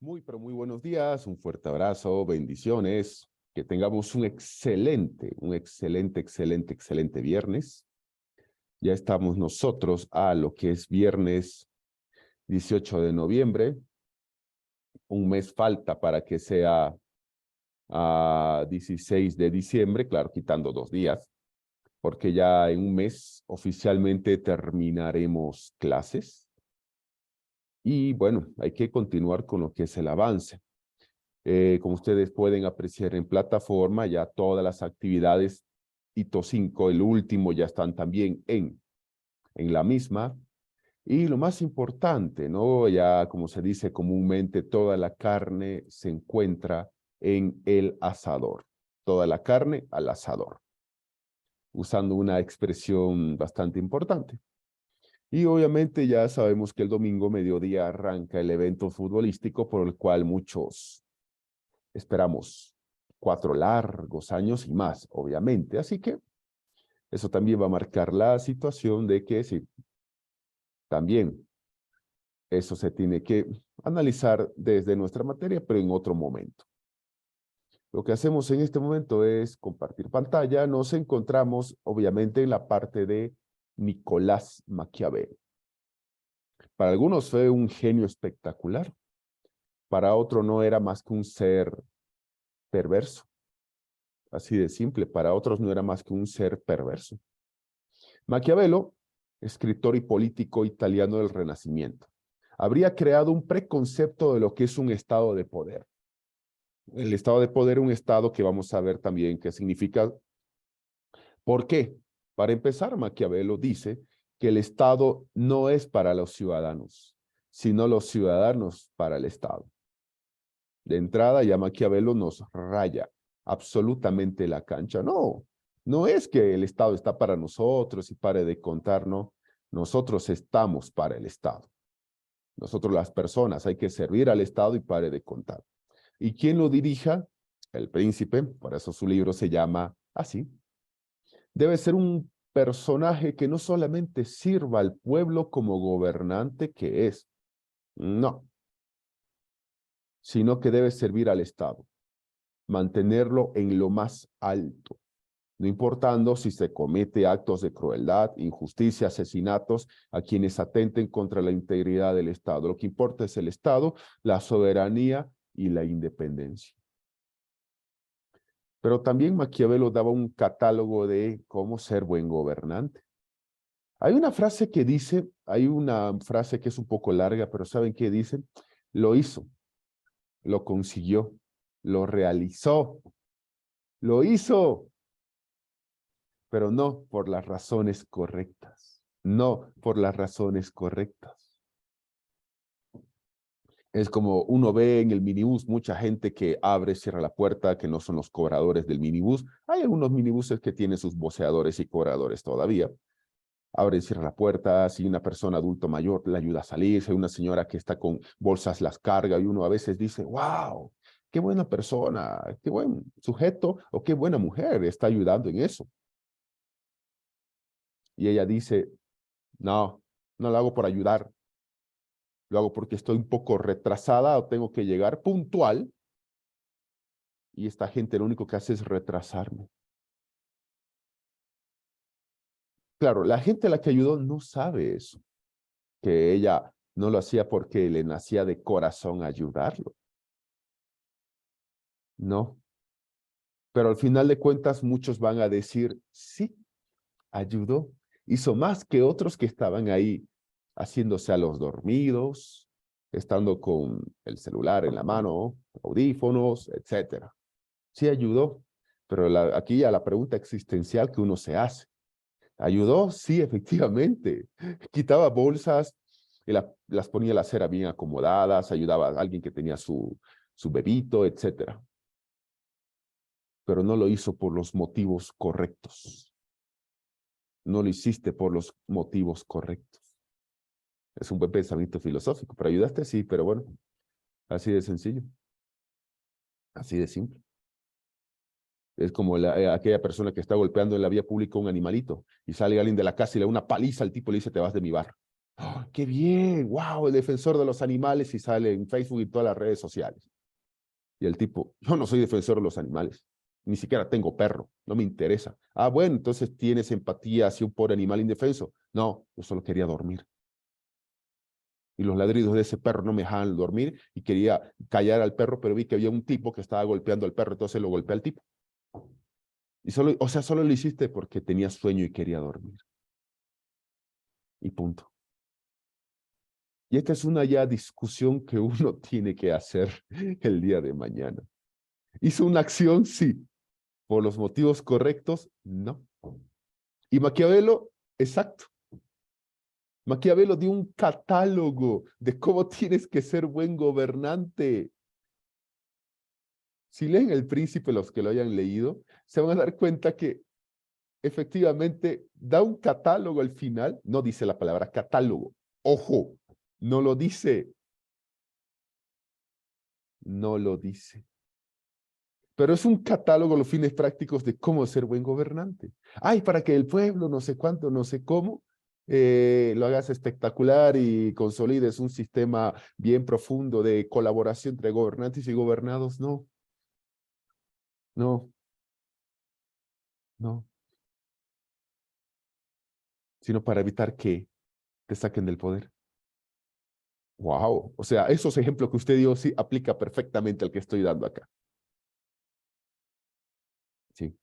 Muy, pero muy buenos días, un fuerte abrazo, bendiciones, que tengamos un excelente viernes. Ya estamos nosotros a lo que es viernes 18 de noviembre. Un mes falta para que sea 16 de diciembre, claro, quitando 2 días, porque ya en un mes oficialmente terminaremos clases. Y bueno, hay que continuar con lo que es el avance. Como ustedes pueden apreciar en plataforma, ya todas las actividades hito 5, el último, ya están también en la misma. Y lo más importante, ¿no? Ya como se dice comúnmente, toda la carne se encuentra en el asador. Toda la carne al asador, usando una expresión bastante importante. Y obviamente ya sabemos que el domingo mediodía arranca el evento futbolístico por el cual muchos esperamos 4 largos años y más, obviamente. Así que eso también va a marcar la situación de que sí, también eso se tiene que analizar desde nuestra materia, pero en otro momento. Lo que hacemos en este momento es compartir pantalla. Nos encontramos, obviamente, en la parte de Nicolás Maquiavelo. Para algunos fue un genio espectacular. Para otro no era más que un ser perverso. Así de simple. Para otros no era más que un ser perverso. Maquiavelo, escritor y político italiano del Renacimiento, habría creado un preconcepto de lo que es un estado de poder. El estado de poder, un estado que vamos a ver también qué significa. ¿Por qué? Para empezar, Maquiavelo dice que el Estado no es para los ciudadanos, sino los ciudadanos para el Estado. De entrada, ya Maquiavelo nos raya absolutamente la cancha. No, no es que el Estado está para nosotros y pare de contar, no. Nosotros estamos para el Estado. Nosotros las personas hay que servir al Estado y pare de contar. y quien lo dirija, el príncipe, por eso su libro se llama así, debe ser un personaje que no solamente sirva al pueblo como gobernante que es, no, sino que debe servir al Estado, mantenerlo en lo más alto, no importando si se comete actos de crueldad, injusticia, asesinatos a quienes atenten contra la integridad del Estado. Lo que importa es el Estado, la soberanía y la independencia. Pero también Maquiavelo daba un catálogo de cómo ser buen gobernante. Hay una frase que dice, hay una frase que es un poco larga, pero ¿saben qué dice? Lo hizo, lo consiguió, lo realizó, lo hizo, pero no por las razones correctas, no por las razones correctas. Es como uno ve en el minibús mucha gente que abre, cierra la puerta, que no son los cobradores del minibús. Hay algunos minibuses que tienen sus voceadores y cobradores todavía. Abre y cierra la puerta, si una persona adulto mayor le ayuda a salir, si hay una señora que está con bolsas las carga y uno a veces dice, wow, qué buena persona, qué buen sujeto o qué buena mujer está ayudando en eso. Y ella dice, no, no lo hago por ayudar, lo hago porque estoy un poco retrasada o tengo que llegar puntual y esta gente lo único que hace es retrasarme. Claro, la gente a la que ayudó no sabe eso, que ella no lo hacía porque le nacía de corazón ayudarlo. No. Pero al final de cuentas muchos van a decir, sí, ayudó. Hizo más que otros que estaban ahí haciéndose a los dormidos, estando con el celular en la mano, audífonos, etcétera. Sí ayudó, pero aquí ya la pregunta existencial que uno se hace. ¿Ayudó? Sí, efectivamente. Quitaba bolsas y las ponía a la acera bien acomodadas, ayudaba a alguien que tenía su bebito, etcétera. Pero no lo hizo por los motivos correctos. No lo hiciste por los motivos correctos. Es un buen pensamiento filosófico, pero ayudaste, sí, pero bueno, así de sencillo, así de simple. Es como aquella persona que está golpeando en la vía pública a un animalito y sale alguien de la casa y le da una paliza al tipo y le dice, te vas de mi bar. ¡Oh, qué bien! ¡Wow! El defensor de los animales y sale en Facebook y todas las redes sociales. Y el tipo, yo no soy defensor de los animales, ni siquiera tengo perro, no me interesa. Ah, bueno, entonces tienes empatía hacia un pobre animal indefenso. No, yo solo quería dormir. Y los ladridos de ese perro no me dejaban dormir y quería callar al perro, pero vi que había un tipo que estaba golpeando al perro, entonces lo golpeé al tipo. Y solo, o sea, solo lo hiciste porque tenía sueño y quería dormir. Y punto. Y esta es una ya discusión que uno tiene que hacer el día de mañana. ¿Hizo una acción? Sí. ¿Por los motivos correctos? No. Y Maquiavelo, exacto. Maquiavelo dio un catálogo de cómo tienes que ser buen gobernante. Si leen El Príncipe, los que lo hayan leído, se van a dar cuenta que efectivamente da un catálogo al final, no dice la palabra catálogo, ojo, no lo dice, no lo dice. Pero es un catálogo a los fines prácticos de cómo ser buen gobernante. Ay, para que el pueblo, no sé cuánto, no sé cómo, lo hagas espectacular y consolides un sistema bien profundo de colaboración entre gobernantes y gobernados. No, no, no. Sino para evitar que te saquen del poder. Wow, o sea, esos ejemplos que usted dio sí aplica perfectamente al que estoy dando acá. Sí,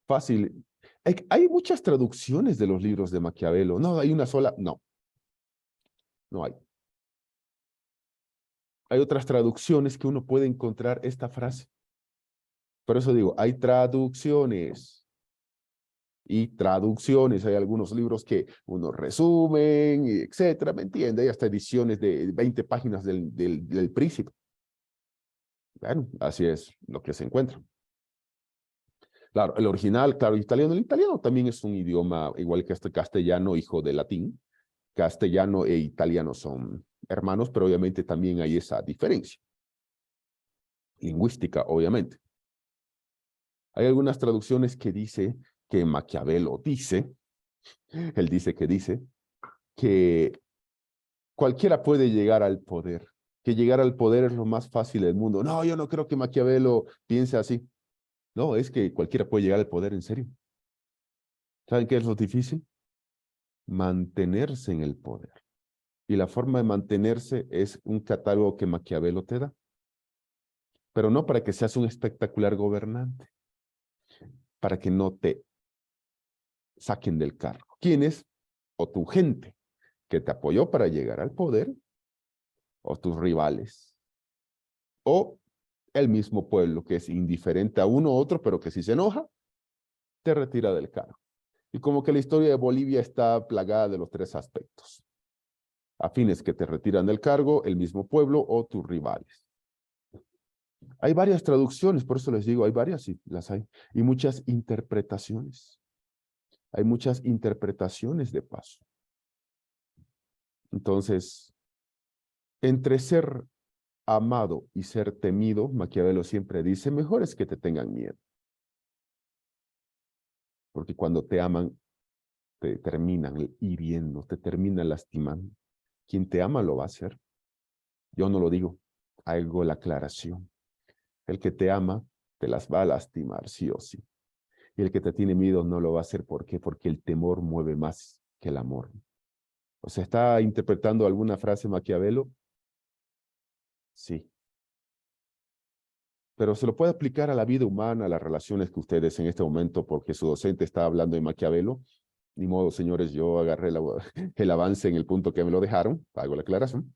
fácil. Hay muchas traducciones de los libros de Maquiavelo. No, hay una sola. No, no hay. Hay otras traducciones que uno puede encontrar esta frase. Por eso digo, hay traducciones y traducciones. Hay algunos libros que uno resumen, y etcétera, ¿me entiende? Hay hasta ediciones de 20 páginas del Príncipe. Bueno, así es lo que se encuentra. Claro, el original, claro, italiano. El italiano también es un idioma igual que este castellano, hijo de latín. Castellano e italiano son hermanos, pero obviamente también hay esa diferencia. lingüística, obviamente. Hay algunas traducciones que dice que Maquiavelo dice, él dice que cualquiera puede llegar al poder, que llegar al poder es lo más fácil del mundo. No, yo no creo que Maquiavelo piense así. No, es que cualquiera puede llegar al poder en serio. ¿Saben qué es lo difícil? Mantenerse en el poder. Y la forma de mantenerse es un catálogo que Maquiavelo te da. Pero no para que seas un espectacular gobernante, para que no te saquen del cargo. ¿Quiénes? O tu gente que te apoyó para llegar al poder, o tus rivales, o el mismo pueblo que es indiferente a uno u otro, pero que si se enoja, te retira del cargo. Y como que la historia de Bolivia está plagada de los tres aspectos. Afines que te retiran del cargo, el mismo pueblo o tus rivales. Hay varias traducciones, por eso les digo, hay varias y las hay. Y muchas interpretaciones. Hay muchas interpretaciones de paso. Entonces, entre ser amado y ser temido, Maquiavelo siempre dice, mejor es que te tengan miedo. Porque cuando te aman, te terminan hiriendo, te terminan lastimando. Quien te ama lo va a hacer. Yo no lo digo, hago la aclaración. El que te ama, te las va a lastimar, sí o sí. Y el que te tiene miedo no lo va a hacer. ¿Por qué? Porque el temor mueve más que el amor. O sea, ¿está interpretando alguna frase Maquiavelo? Sí. Pero se lo puede aplicar a la vida humana, a las relaciones que ustedes en este momento, porque su docente está hablando de Maquiavelo. Ni modo, señores, yo agarré el avance en el punto que me lo dejaron, hago la aclaración.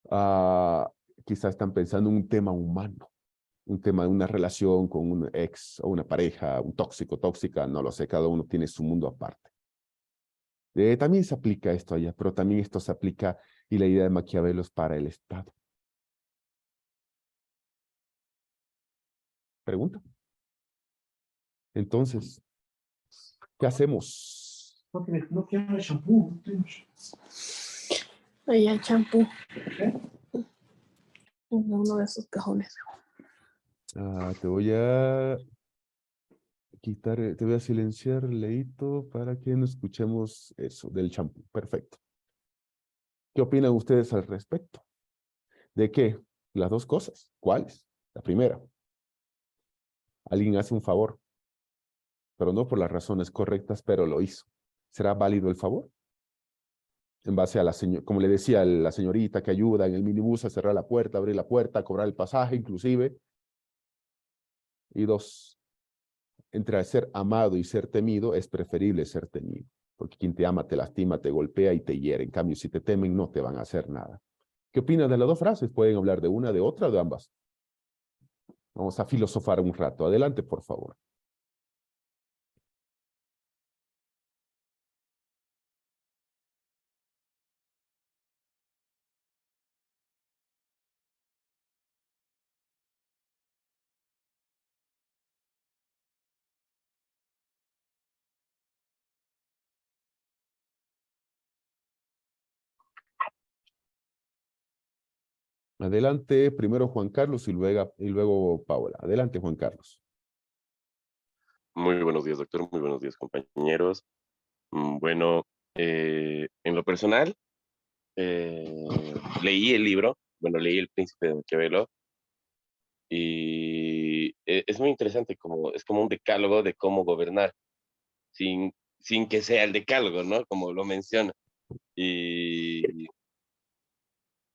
Ah, quizás están pensando en un tema humano, un tema de una relación con un ex o una pareja, un tóxico, tóxica, no lo sé, cada uno tiene su mundo aparte. También se aplica esto allá, pero también esto se aplica y la idea de Maquiavelo es para el Estado. Pregunta. Entonces, ¿qué hacemos? No quiero shampoo, no temos. Ahí hay champú. En uno de esos cajones. Te voy a quitar, te voy a silenciar, Leito, para que no escuchemos eso del champú. Perfecto. ¿Qué opinan ustedes al respecto? ¿De qué? Las dos cosas. ¿Cuáles? La primera, alguien hace un favor, pero no por las razones correctas, pero lo hizo. ¿Será válido el favor? En base a la señora, como le decía, la señorita que ayuda en el minibús a cerrar la puerta, abrir la puerta, cobrar el pasaje, inclusive. Y dos, entre ser amado y ser temido, es preferible ser temido. Porque quien te ama te lastima, te golpea y te hiere. En cambio, si te temen, no te van a hacer nada. ¿Qué opinan de las dos frases? Pueden hablar de una, de otra, de ambas. Vamos a filosofar un rato. Adelante, por favor. Adelante, primero Juan Carlos y luego Paola. Adelante, Juan Carlos. Muy buenos días, doctor. Muy buenos días, compañeros. Bueno, en lo personal, leí el libro, bueno, leí El Príncipe de Maquiavelo y es muy interesante, es como un decálogo de cómo gobernar sin que sea el decálogo, ¿no? Como lo menciona. Y,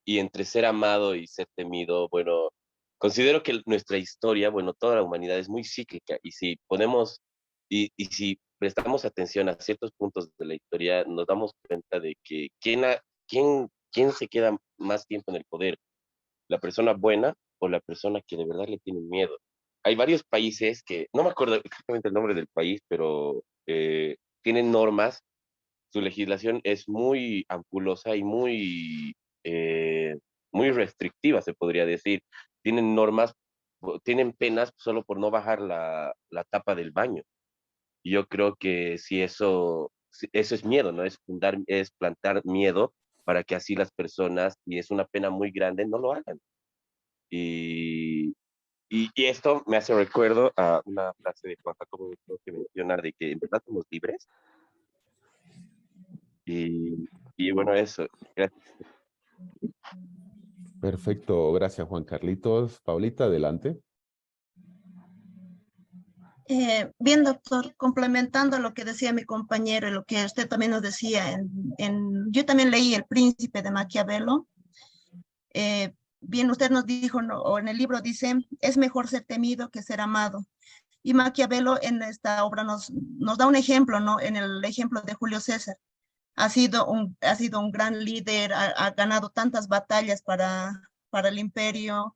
y entre ser amado y ser temido, bueno, considero que nuestra historia, bueno, toda la humanidad es muy cíclica y si ponemos, y si prestamos atención a ciertos puntos de la historia, nos damos cuenta de que quién se queda más tiempo en el poder, la persona buena o la persona que de verdad le tiene miedo. Hay varios países que, no me acuerdo exactamente el nombre del país, pero tienen normas, su legislación es muy ampulosa y eh, muy restrictiva, se podría decir. Tienen normas, tienen penas solo por no bajar la tapa del baño. Y yo creo que si eso es miedo, ¿no? Es plantar miedo para que así las personas, y es una pena muy grande, no lo hagan. Y esto me hace recuerdo a una frase de Juan Jacobo Rousseau que menciona de que en verdad somos libres. Y bueno, eso. Gracias. Perfecto, gracias Juan Carlitos. Paulita, adelante. Bien, doctor, complementando lo que decía mi compañero y lo que usted también nos decía, yo también leí El Príncipe de Maquiavelo. Bien, usted nos dijo, ¿no? O en el libro dice, es mejor ser temido que ser amado. Y Maquiavelo en esta obra nos da un ejemplo, ¿no? En el ejemplo de Julio César. Ha sido un gran líder, ha ganado tantas batallas para el imperio,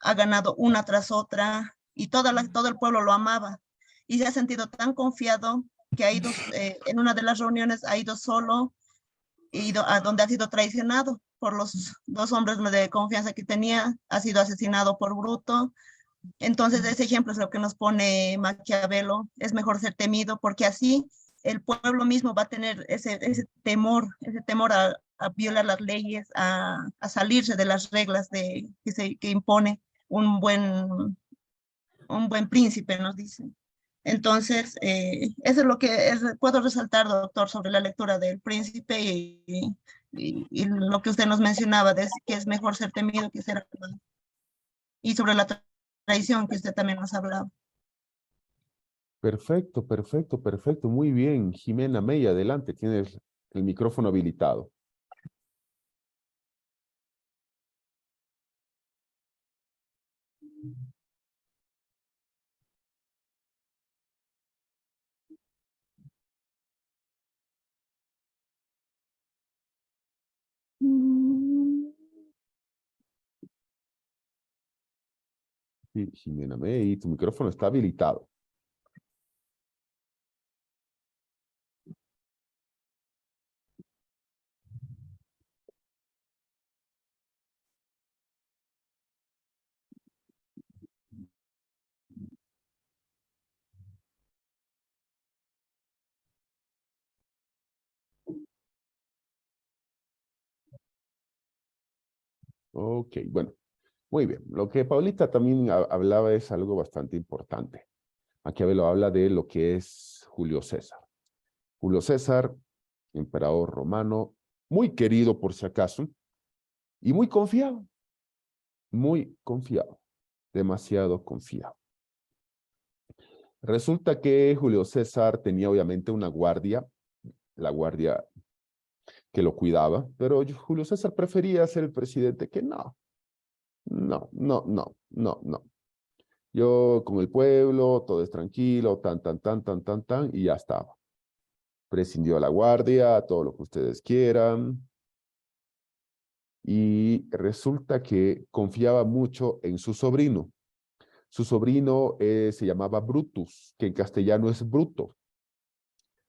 ha ganado una tras otra y todo el pueblo lo amaba. Y se ha sentido tan confiado que ha ido, en una de las reuniones ha ido solo, ido a donde ha sido traicionado por los dos hombres de confianza que tenía, ha sido asesinado por Bruto. Entonces ese ejemplo es lo que nos pone Maquiavelo, es mejor ser temido porque así el pueblo mismo va a tener ese temor a violar las leyes, a salirse de las reglas que impone un buen príncipe, nos dicen. Entonces, eso es lo que puedo resaltar, doctor, sobre la lectura del Príncipe y lo que usted nos mencionaba, de que es mejor ser temido que ser amado. Y sobre la traición que usted también nos hablaba. Perfecto, perfecto, perfecto. Muy bien. Jimena May, adelante. Tienes el micrófono habilitado. Sí, Jimena May, tu micrófono está habilitado. Ok, bueno, muy bien. Lo que Paulita también hablaba es algo bastante importante. Maquiavelo habla de lo que es Julio César. Julio César, emperador romano, muy querido por si acaso, y muy confiado, demasiado confiado. Resulta que Julio César tenía obviamente una guardia, la guardia que lo cuidaba, pero Julio César prefería ser el presidente que no. Yo con el pueblo, todo es tranquilo, y ya estaba. Prescindió la guardia, todo lo que ustedes quieran. Y resulta que confiaba mucho en su sobrino. Su sobrino se llamaba Brutus, que en castellano es bruto.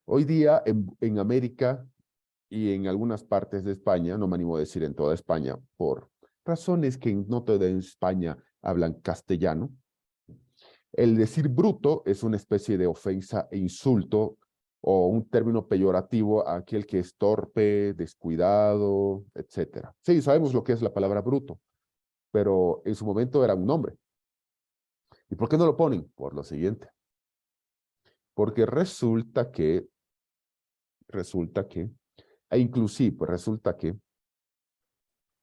Hoy día en América y en algunas partes de España, no me animo a decir en toda España, por razones que no toda España hablan castellano, el decir bruto es una especie de ofensa e insulto o un término peyorativo a aquel que es torpe, descuidado, etc. Sí, sabemos lo que es la palabra bruto, pero en su momento era un nombre. ¿Y por qué no lo ponen? Por lo siguiente. Porque resulta que, e inclusive resulta que,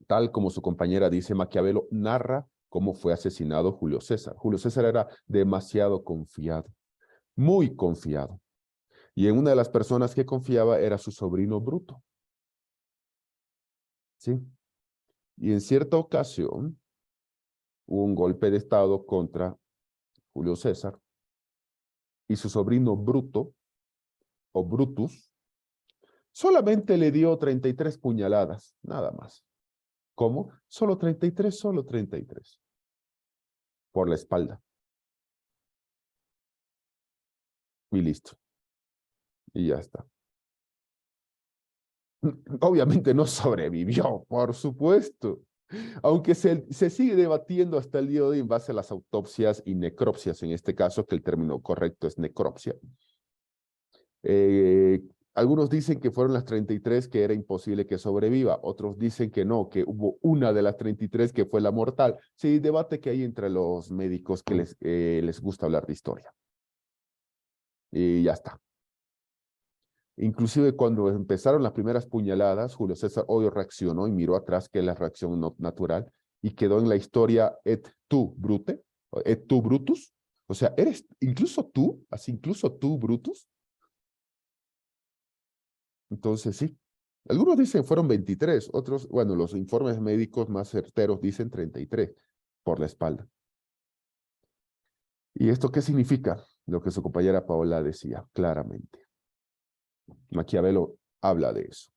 tal como su compañera dice, Maquiavelo narra cómo fue asesinado Julio César. Julio César era demasiado confiado, muy confiado. Y en una de las personas que confiaba era su sobrino Bruto. ¿Sí? Y en cierta ocasión hubo un golpe de estado contra Julio César y su sobrino Bruto, o Brutus, solamente le dio 33 puñaladas, nada más. ¿Cómo? Solo 33, solo 33. Por la espalda. Y listo. Y ya está. Obviamente no sobrevivió, por supuesto. Aunque se sigue debatiendo hasta el día de hoy en base a las autopsias y necropsias, en este caso, que el término correcto es necropsia. Algunos dicen que fueron las 33 que era imposible que sobreviva, otros dicen que no, que hubo una de las 33 que fue la mortal. Sí, debate que hay entre los médicos que les gusta hablar de historia. Y ya está. Inclusive cuando empezaron las primeras puñaladas, Julio César Odio reaccionó y miró atrás, que es la reacción no natural, y quedó en la historia et tu, Brute, et tu, Brutus. O sea, eres incluso tú, así incluso tú, Brutus. Entonces, sí. Algunos dicen fueron 23, otros, bueno, los informes médicos más certeros dicen 33 por la espalda. ¿Y esto qué significa? Lo que su compañera Paola decía claramente. Maquiavelo habla de eso.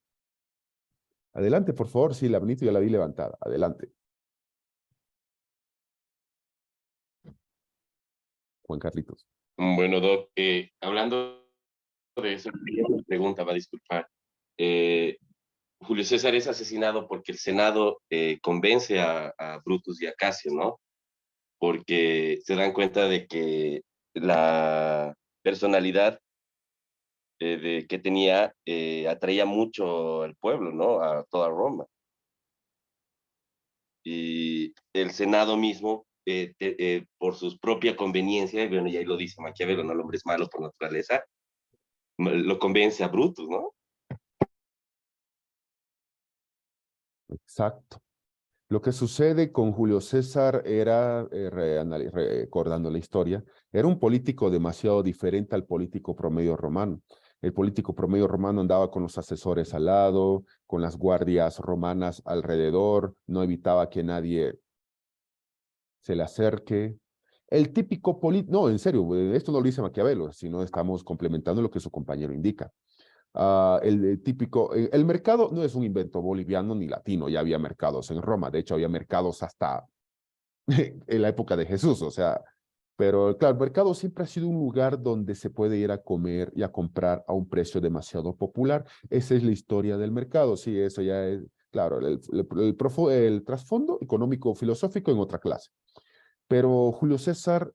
Adelante, por favor. Sí, la manito ya la vi levantada. Adelante. Juan Carlitos. Bueno, Doc, hablando de eso, una pregunta, va a disculpar. Julio César es asesinado porque el Senado convence a Brutus y a Casio, ¿no? Porque se dan cuenta de que la personalidad que tenía atraía mucho al pueblo, ¿no? A toda Roma. Y el Senado mismo, por su propia conveniencia, y bueno, y ahí lo dice Maquiavelo, ¿no? El hombre es malo por naturaleza, lo convence a Brutus, ¿no? Exacto. Lo que sucede con Julio César era, recordando la historia, era un político demasiado diferente al político promedio romano. El político promedio romano andaba con los asesores al lado, con las guardias romanas alrededor, no evitaba que nadie se le acerque. El típico político, no, en serio, esto no lo dice Maquiavelo, sino estamos complementando lo que su compañero indica. El típico, el mercado no es un invento boliviano ni latino, ya había mercados en Roma, de hecho había mercados hasta en la época de Jesús, o sea, pero claro, el mercado siempre ha sido un lugar donde se puede ir a comer y a comprar a un precio demasiado popular. Esa es la historia del mercado, sí, eso ya es, claro, el trasfondo económico filosófico en otra clase. Pero Julio César,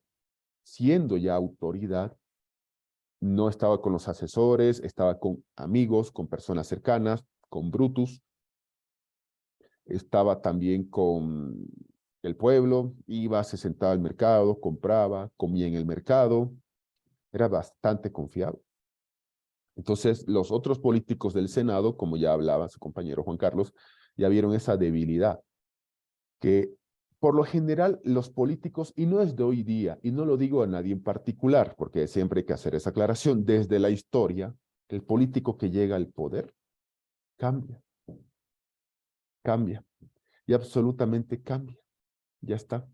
siendo ya autoridad, no estaba con los asesores, estaba con amigos, con personas cercanas, con Brutus, estaba también con el pueblo, iba, se sentaba al mercado, compraba, comía en el mercado, era bastante confiado. Entonces, los otros políticos del Senado, como ya hablaba su compañero Juan Carlos, ya vieron esa debilidad, que por lo general los políticos, y no es de hoy día, y no lo digo a nadie en particular, porque siempre hay que hacer esa aclaración, desde la historia, el político que llega al poder cambia, cambia, y absolutamente cambia, ya está.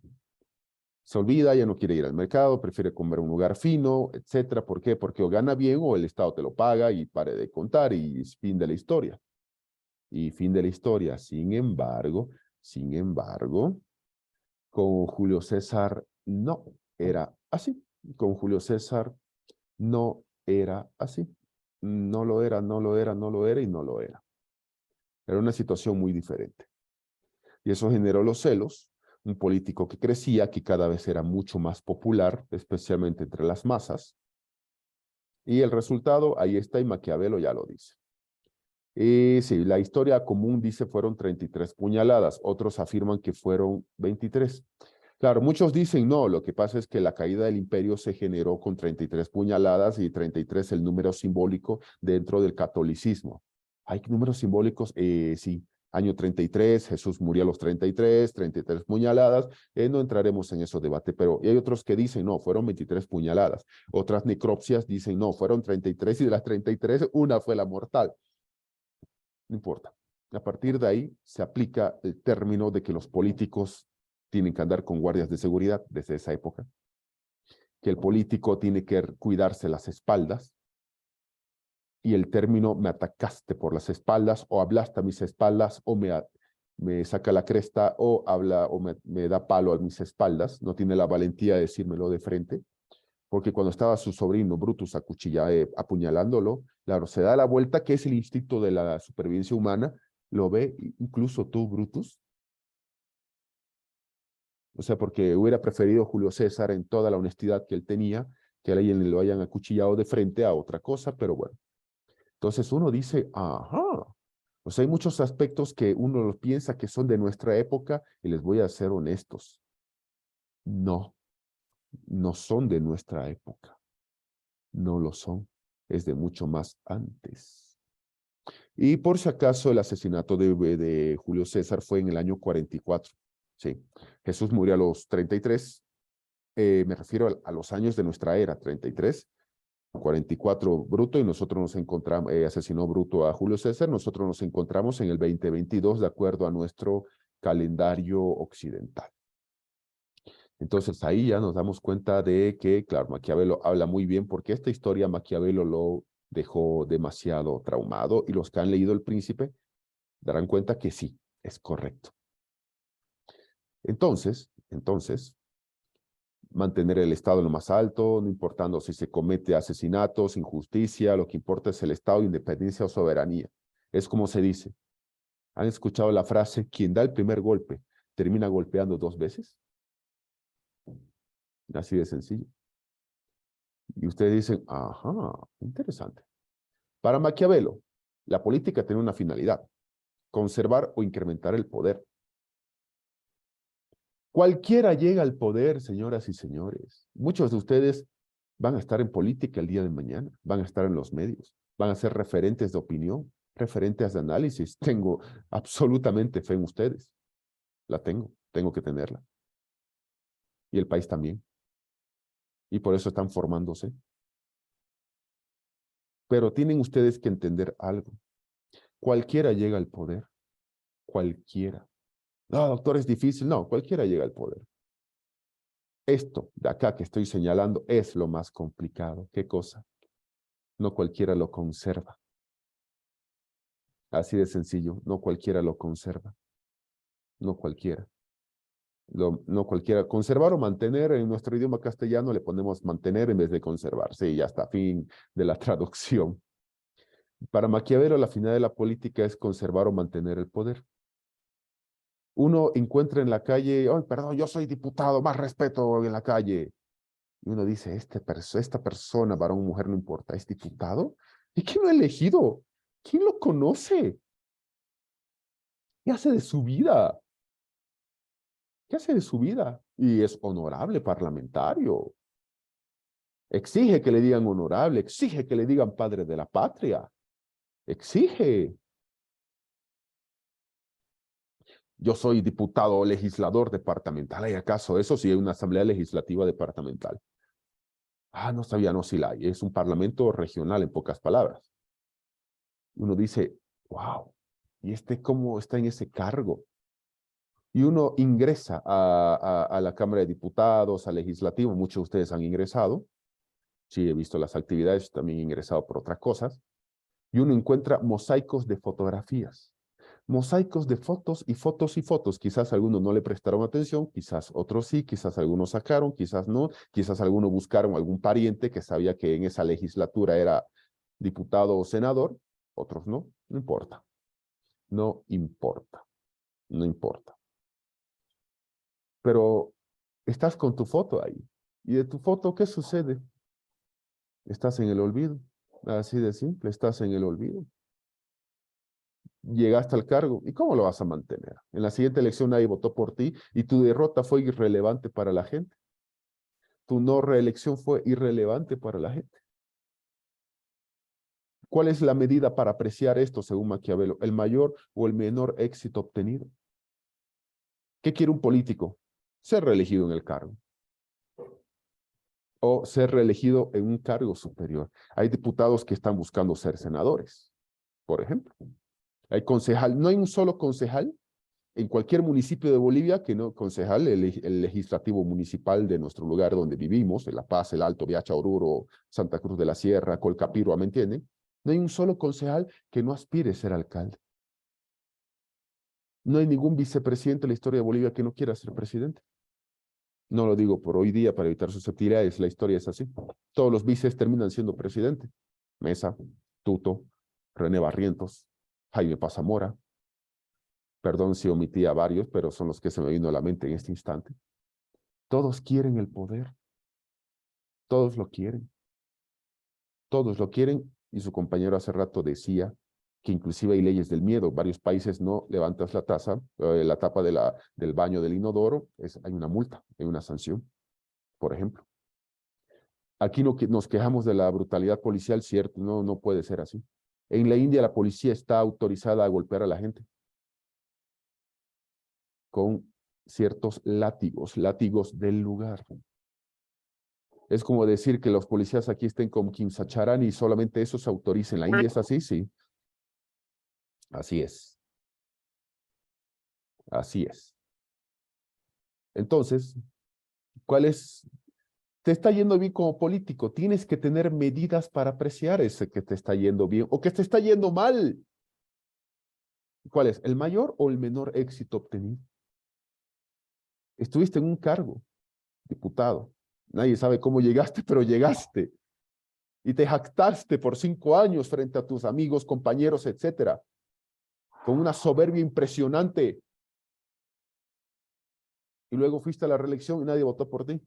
Se olvida, ya no quiere ir al mercado, prefiere comer en un lugar fino, etcétera. ¿Por qué? Porque o gana bien o el Estado te lo paga y pare de contar y es fin de la historia. Y fin de la historia. Sin embargo, con Julio César no era así. Con Julio César no era así. No lo era, no lo era, no lo era y no lo era. Era una situación muy diferente. Y eso generó los celos, un político que crecía, que cada vez era mucho más popular, especialmente entre las masas. Y el resultado, ahí está, y Maquiavelo ya lo dice. Y sí, la historia común dice fueron 33 puñaladas, otros afirman que fueron 23. Claro, muchos dicen no, lo que pasa es que la caída del imperio se generó con 33 puñaladas y 33 el número simbólico dentro del catolicismo. ¿Hay números simbólicos? Sí, año 33, Jesús murió a los 33 puñaladas, no entraremos en esos debates, pero hay otros que dicen no, fueron 23 puñaladas. Otras necropsias dicen no, fueron 33 y de las 33 una fue la mortal. No importa. A partir de ahí se aplica el término de que los políticos tienen que andar con guardias de seguridad desde esa época, que el político tiene que cuidarse las espaldas, y el término me atacaste por las espaldas, o hablaste a mis espaldas, o me saca la cresta, o habla, o me da palo a mis espaldas, no tiene la valentía de decírmelo de frente, porque cuando estaba su sobrino Brutus apuñalándolo, claro, se da la vuelta, que es el instinto de la supervivencia humana, lo ve, incluso tú, Brutus. O sea, porque hubiera preferido Julio César en toda la honestidad que él tenía, que a alguien lo hayan acuchillado de frente a otra cosa, pero bueno. Entonces uno dice, ajá, o sea, hay muchos aspectos que uno los piensa que son de nuestra época y les voy a ser honestos. No, no son de nuestra época. No lo son. Es de mucho más antes. Y por si acaso el asesinato de Julio César fue en el año 44. Sí, Jesús murió a los 33. Me refiero a los años de nuestra era, 33. 44 Bruto y nosotros nos encontramos, asesinó Bruto a Julio César, nosotros nos encontramos en el 2022 de acuerdo a nuestro calendario occidental. Entonces ahí ya nos damos cuenta de que, claro, Maquiavelo habla muy bien porque esta historia Maquiavelo lo dejó demasiado traumado y los que han leído El Príncipe darán cuenta que sí, es correcto. Entonces, mantener el Estado en lo más alto, no importando si se comete asesinatos, injusticia, lo que importa es el Estado, independencia o soberanía. Es como se dice. ¿Han escuchado la frase, quien da el primer golpe, termina golpeando 2 veces? Así de sencillo. Y ustedes dicen, ajá, interesante. Para Maquiavelo, la política tiene una finalidad, conservar o incrementar el poder. Cualquiera llega al poder, señoras y señores. Muchos de ustedes van a estar en política el día de mañana, van a estar en los medios, van a ser referentes de opinión, referentes de análisis. Tengo absolutamente fe en ustedes. La tengo que tenerla. Y el país también. Y por eso están formándose. Pero tienen ustedes que entender algo. Cualquiera llega al poder. Cualquiera. No, doctor, es difícil. No, cualquiera llega al poder. Esto de acá que estoy señalando es lo más complicado. ¿Qué cosa? No cualquiera lo conserva. Así de sencillo, no cualquiera lo conserva. No cualquiera. No cualquiera. Conservar o mantener, en nuestro idioma castellano le ponemos mantener en vez de conservar. Sí, ya está, fin de la traducción. Para Maquiavelo, la finalidad de la política es conservar o mantener el poder. Uno encuentra en la calle, oh, perdón, yo soy diputado, más respeto en la calle. Y uno dice, esta persona, varón o mujer, no importa, ¿es diputado? ¿Y quién lo ha elegido? ¿Quién lo conoce? ¿Qué hace de su vida? ¿Qué hace de su vida? Y es honorable parlamentario. Exige que le digan honorable, exige que le digan padre de la patria. Exige. Yo soy diputado o legislador departamental. ¿Hay acaso eso sí hay una asamblea legislativa departamental? Ah, no sabía, no, sí la hay. Es un parlamento regional, en pocas palabras. Uno dice, wow, ¿y cómo está en ese cargo? Y uno ingresa a la Cámara de Diputados, al Legislativo. Muchos de ustedes han ingresado. Sí, he visto las actividades, también he ingresado por otras cosas. Y uno encuentra mosaicos de fotografías. Mosaicos de fotos y fotos y fotos. Quizás algunos no le prestaron atención, quizás otros sí, quizás algunos sacaron, quizás no, quizás algunos buscaron algún pariente que sabía que en esa legislatura era diputado o senador, otros no, no importa. No importa, no importa. Pero estás con tu foto ahí. ¿Y de tu foto qué sucede? Estás en el olvido. Así de simple, estás en el olvido. Llegaste al cargo, ¿y cómo lo vas a mantener? En la siguiente elección nadie votó por ti y tu derrota fue irrelevante para la gente. Tu no reelección fue irrelevante para la gente. ¿Cuál es la medida para apreciar esto según Maquiavelo? ¿El mayor o el menor éxito obtenido? ¿Qué quiere un político? Ser reelegido en el cargo. O ser reelegido en un cargo superior. Hay diputados que están buscando ser senadores, por ejemplo. Hay concejal, no hay un solo concejal en cualquier municipio de Bolivia que no concejal, el legislativo municipal de nuestro lugar donde vivimos, en La Paz, El Alto, Viacha, Oruro, Santa Cruz de la Sierra, Colcapirua, ¿me entienden? No hay un solo concejal que no aspire a ser alcalde. No hay ningún vicepresidente en la historia de Bolivia que no quiera ser presidente. No lo digo por hoy día para evitar susceptibilidades, la historia es así. Todos los vices terminan siendo presidente. Mesa, Tuto, René Barrientos, Jaime Pazamora. Perdón si omití a varios, pero son los que se me vino a la mente en este instante. Todos quieren el poder. Todos lo quieren. Todos lo quieren y su compañero hace rato decía que inclusive hay leyes del miedo. Varios países no levantas la tapa del baño del inodoro, hay una multa, hay una sanción, por ejemplo. Aquí nos quejamos de la brutalidad policial, cierto, no puede ser así. En la India la policía está autorizada a golpear a la gente con ciertos látigos del lugar. Es como decir que los policías aquí estén con Kim Sacharani y solamente eso se autoriza. En la India es así, sí. Así es. Así es. Entonces, ¿cuál es? Te está yendo bien como político. Tienes que tener medidas para apreciar ese que te está yendo bien o que te está yendo mal. ¿Cuál es? ¿El mayor o el menor éxito obtenido? Estuviste en un cargo, diputado. Nadie sabe cómo llegaste, pero llegaste. Y te jactaste por 5 años frente a tus amigos, compañeros, etcétera, con una soberbia impresionante. Y luego fuiste a la reelección y nadie votó por ti.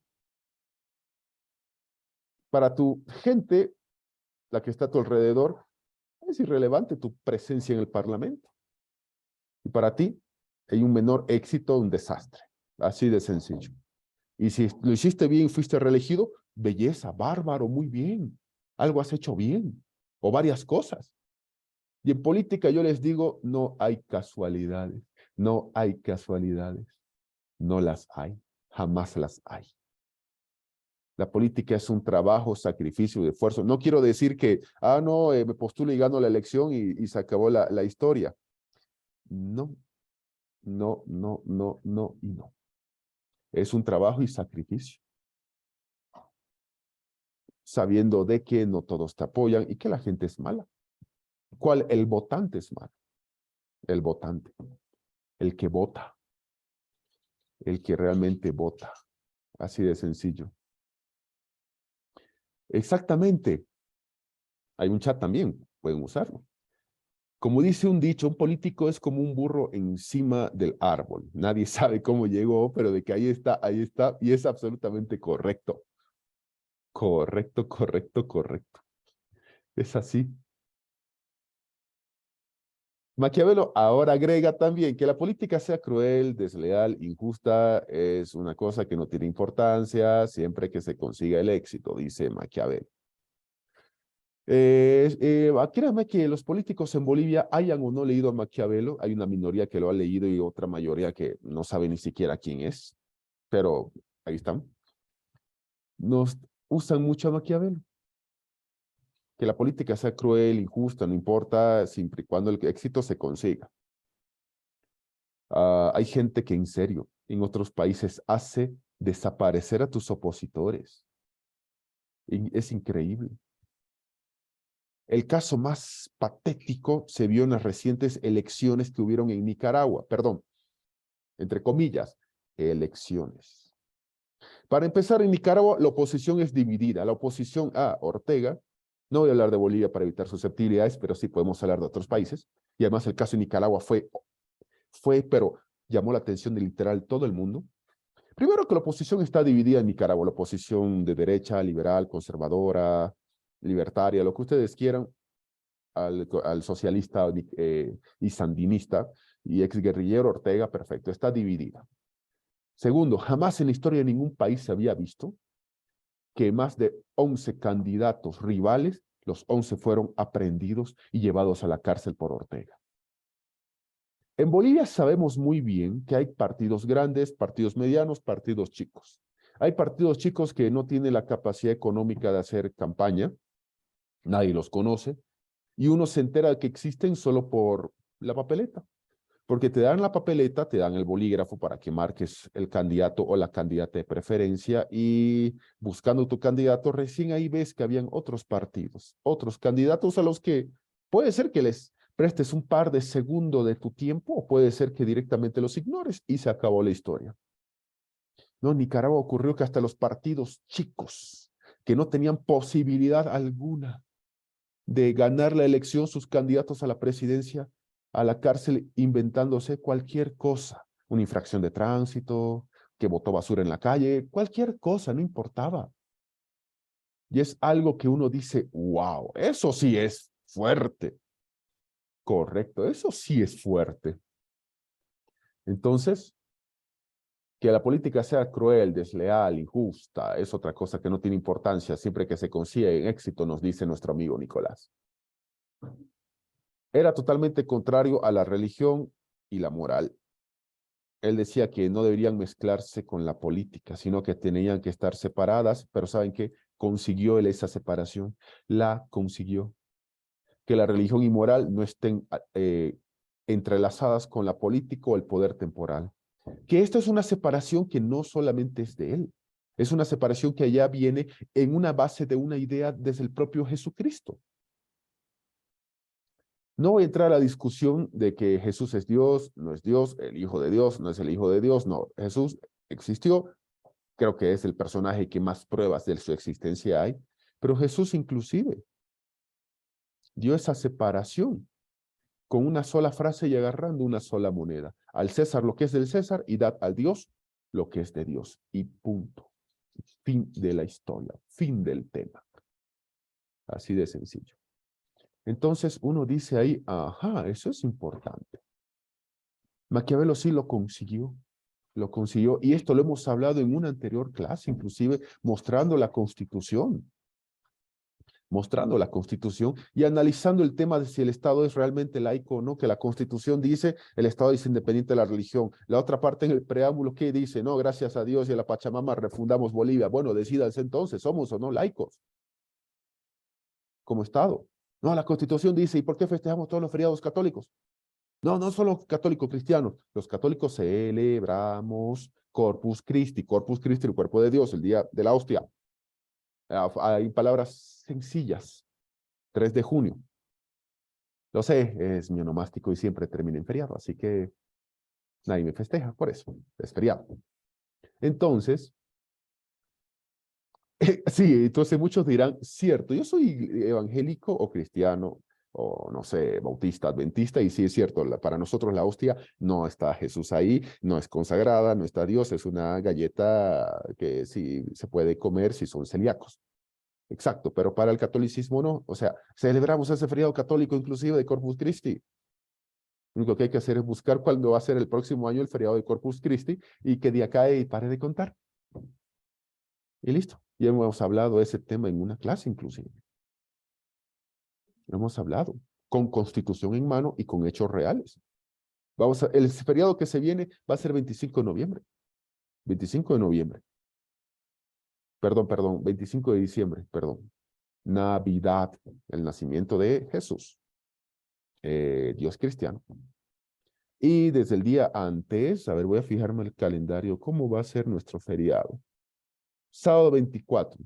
Para tu gente, la que está a tu alrededor, es irrelevante tu presencia en el Parlamento. Y para ti, hay un menor éxito, un desastre. Así de sencillo. Y si lo hiciste bien, fuiste reelegido, belleza, bárbaro, muy bien. Algo has hecho bien. O varias cosas. Y en política yo les digo, no hay casualidades. No hay casualidades. No las hay. Jamás las hay. La política es un trabajo, sacrificio y esfuerzo. No quiero decir que, no, me postulo y gano la elección y se acabó la historia. No, no, no, no, no y no. Es un trabajo y sacrificio. Sabiendo de que no todos te apoyan y que la gente es mala. ¿Cuál? El votante es malo. El votante. El que vota. El que realmente vota. Así de sencillo. Exactamente. Hay un chat también. Pueden usarlo. Como dice un dicho, un político es como un burro encima del árbol. Nadie sabe cómo llegó, pero de que ahí está, y es absolutamente correcto. Correcto, correcto, correcto. Es así. Maquiavelo ahora agrega también que la política sea cruel, desleal, injusta, es una cosa que no tiene importancia siempre que se consiga el éxito, dice Maquiavelo. Créanme que los políticos en Bolivia hayan o no leído a Maquiavelo, hay una minoría que lo ha leído y otra mayoría que no sabe ni siquiera quién es, pero ahí están. Nos usan mucho a Maquiavelo. Que la política sea cruel, injusta, no importa, siempre y cuando el éxito se consiga. Hay gente que en serio, en otros países hace desaparecer a tus opositores. Es increíble. El caso más patético se vio en las recientes elecciones que hubieron en Nicaragua. Perdón, entre comillas, elecciones. Para empezar, en Nicaragua la oposición es dividida. La oposición a Ortega, no voy a hablar de Bolivia para evitar susceptibilidades, pero sí podemos hablar de otros países. Y además el caso de Nicaragua pero llamó la atención de literal todo el mundo. Primero que la oposición está dividida en Nicaragua, la oposición de derecha, liberal, conservadora, libertaria, lo que ustedes quieran, al socialista y sandinista y exguerrillero Ortega, perfecto, está dividida. Segundo, jamás en la historia de ningún país se había visto que más de 11 candidatos rivales, los 11 fueron aprehendidos y llevados a la cárcel por Ortega. En Bolivia sabemos muy bien que hay partidos grandes, partidos medianos, partidos chicos. Hay partidos chicos que no tienen la capacidad económica de hacer campaña, nadie los conoce, y uno se entera que existen solo por la papeleta. Porque te dan la papeleta, te dan el bolígrafo para que marques el candidato o la candidata de preferencia y buscando tu candidato, recién ahí ves que habían otros partidos, otros candidatos a los que puede ser que les prestes un par de segundos de tu tiempo o puede ser que directamente los ignores y se acabó la historia. No, en Nicaragua ocurrió que hasta los partidos chicos, que no tenían posibilidad alguna de ganar la elección, sus candidatos a la presidencia, a la cárcel inventándose cualquier cosa, una infracción de tránsito, que botó basura en la calle, cualquier cosa, no importaba. Y es algo que uno dice, wow, eso sí es fuerte. Correcto, eso sí es fuerte. Entonces, que la política sea cruel, desleal, injusta, es otra cosa que no tiene importancia siempre que se consigue éxito, nos dice nuestro amigo Nicolás. Era totalmente contrario a la religión y la moral. Él decía que no deberían mezclarse con la política, sino que tenían que estar separadas, pero ¿saben qué? Consiguió él esa separación, la consiguió. Que la religión y moral no estén entrelazadas con la política o el poder temporal. Que esta es una separación que no solamente es de él, es una separación que allá viene en una base de una idea desde el propio Jesucristo. No voy a entrar a la discusión de que Jesús es Dios, no es Dios, el Hijo de Dios, no es el Hijo de Dios, no. Jesús existió, creo que es el personaje que más pruebas de su existencia hay, pero Jesús inclusive dio esa separación con una sola frase y agarrando una sola moneda. Al César lo que es del César y dad al Dios lo que es de Dios. Y punto. Fin de la historia, fin del tema. Así de sencillo. Entonces uno dice ahí, ajá, eso es importante. Maquiavelo sí lo consiguió, y esto lo hemos hablado en una anterior clase, inclusive mostrando la Constitución y analizando el tema de si el Estado es realmente laico o no, que la Constitución dice el Estado es independiente de la religión. La otra parte en el preámbulo, ¿qué dice? No, gracias a Dios y a la Pachamama refundamos Bolivia. Bueno, decídanse entonces, ¿somos o no laicos como Estado? No, la Constitución dice, ¿y por qué festejamos todos los feriados católicos? No, no solo católicos cristianos. Los católicos celebramos Corpus Christi, el cuerpo de Dios, el día de la hostia. Hay palabras sencillas. 3 de junio. Lo sé, es mi onomástico y siempre termina en feriado, así que nadie me festeja por eso, es feriado. Entonces, sí, entonces muchos dirán, cierto, yo soy evangélico o cristiano, o no sé, bautista, adventista, y sí es cierto, para nosotros la hostia no está Jesús ahí, no es consagrada, no está Dios, es una galleta que sí se puede comer si son celíacos. Exacto, pero para el catolicismo no, o sea, celebramos ese feriado católico inclusive de Corpus Christi. Lo único que hay que hacer es buscar cuándo va a ser el próximo año el feriado de Corpus Christi y qué día cae y pare de contar. Y listo. Ya hemos hablado de ese tema en una clase inclusive. Lo hemos hablado con Constitución en mano y con hechos reales. El feriado que se viene va a ser 25 de noviembre. 25 de noviembre. Perdón, 25 de diciembre, perdón. Navidad, el nacimiento de Jesús. Dios cristiano. Y desde el día antes, a ver, voy a fijarme el calendario, ¿cómo va a ser nuestro feriado? Sábado 24.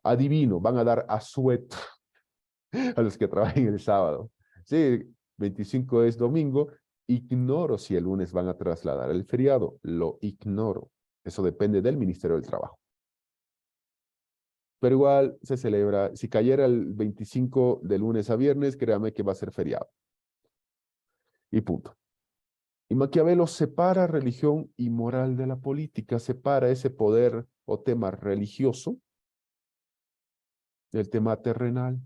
Adivino, van a dar asueto a los que trabajen el sábado. Sí, 25 es domingo. Ignoro si el lunes van a trasladar el feriado. Lo ignoro. Eso depende del Ministerio del Trabajo. Pero igual se celebra. Si cayera el 25 de lunes a viernes, créame que va a ser feriado. Y punto. Y Maquiavelo separa religión y moral de la política, separa ese poder o tema religioso del tema terrenal.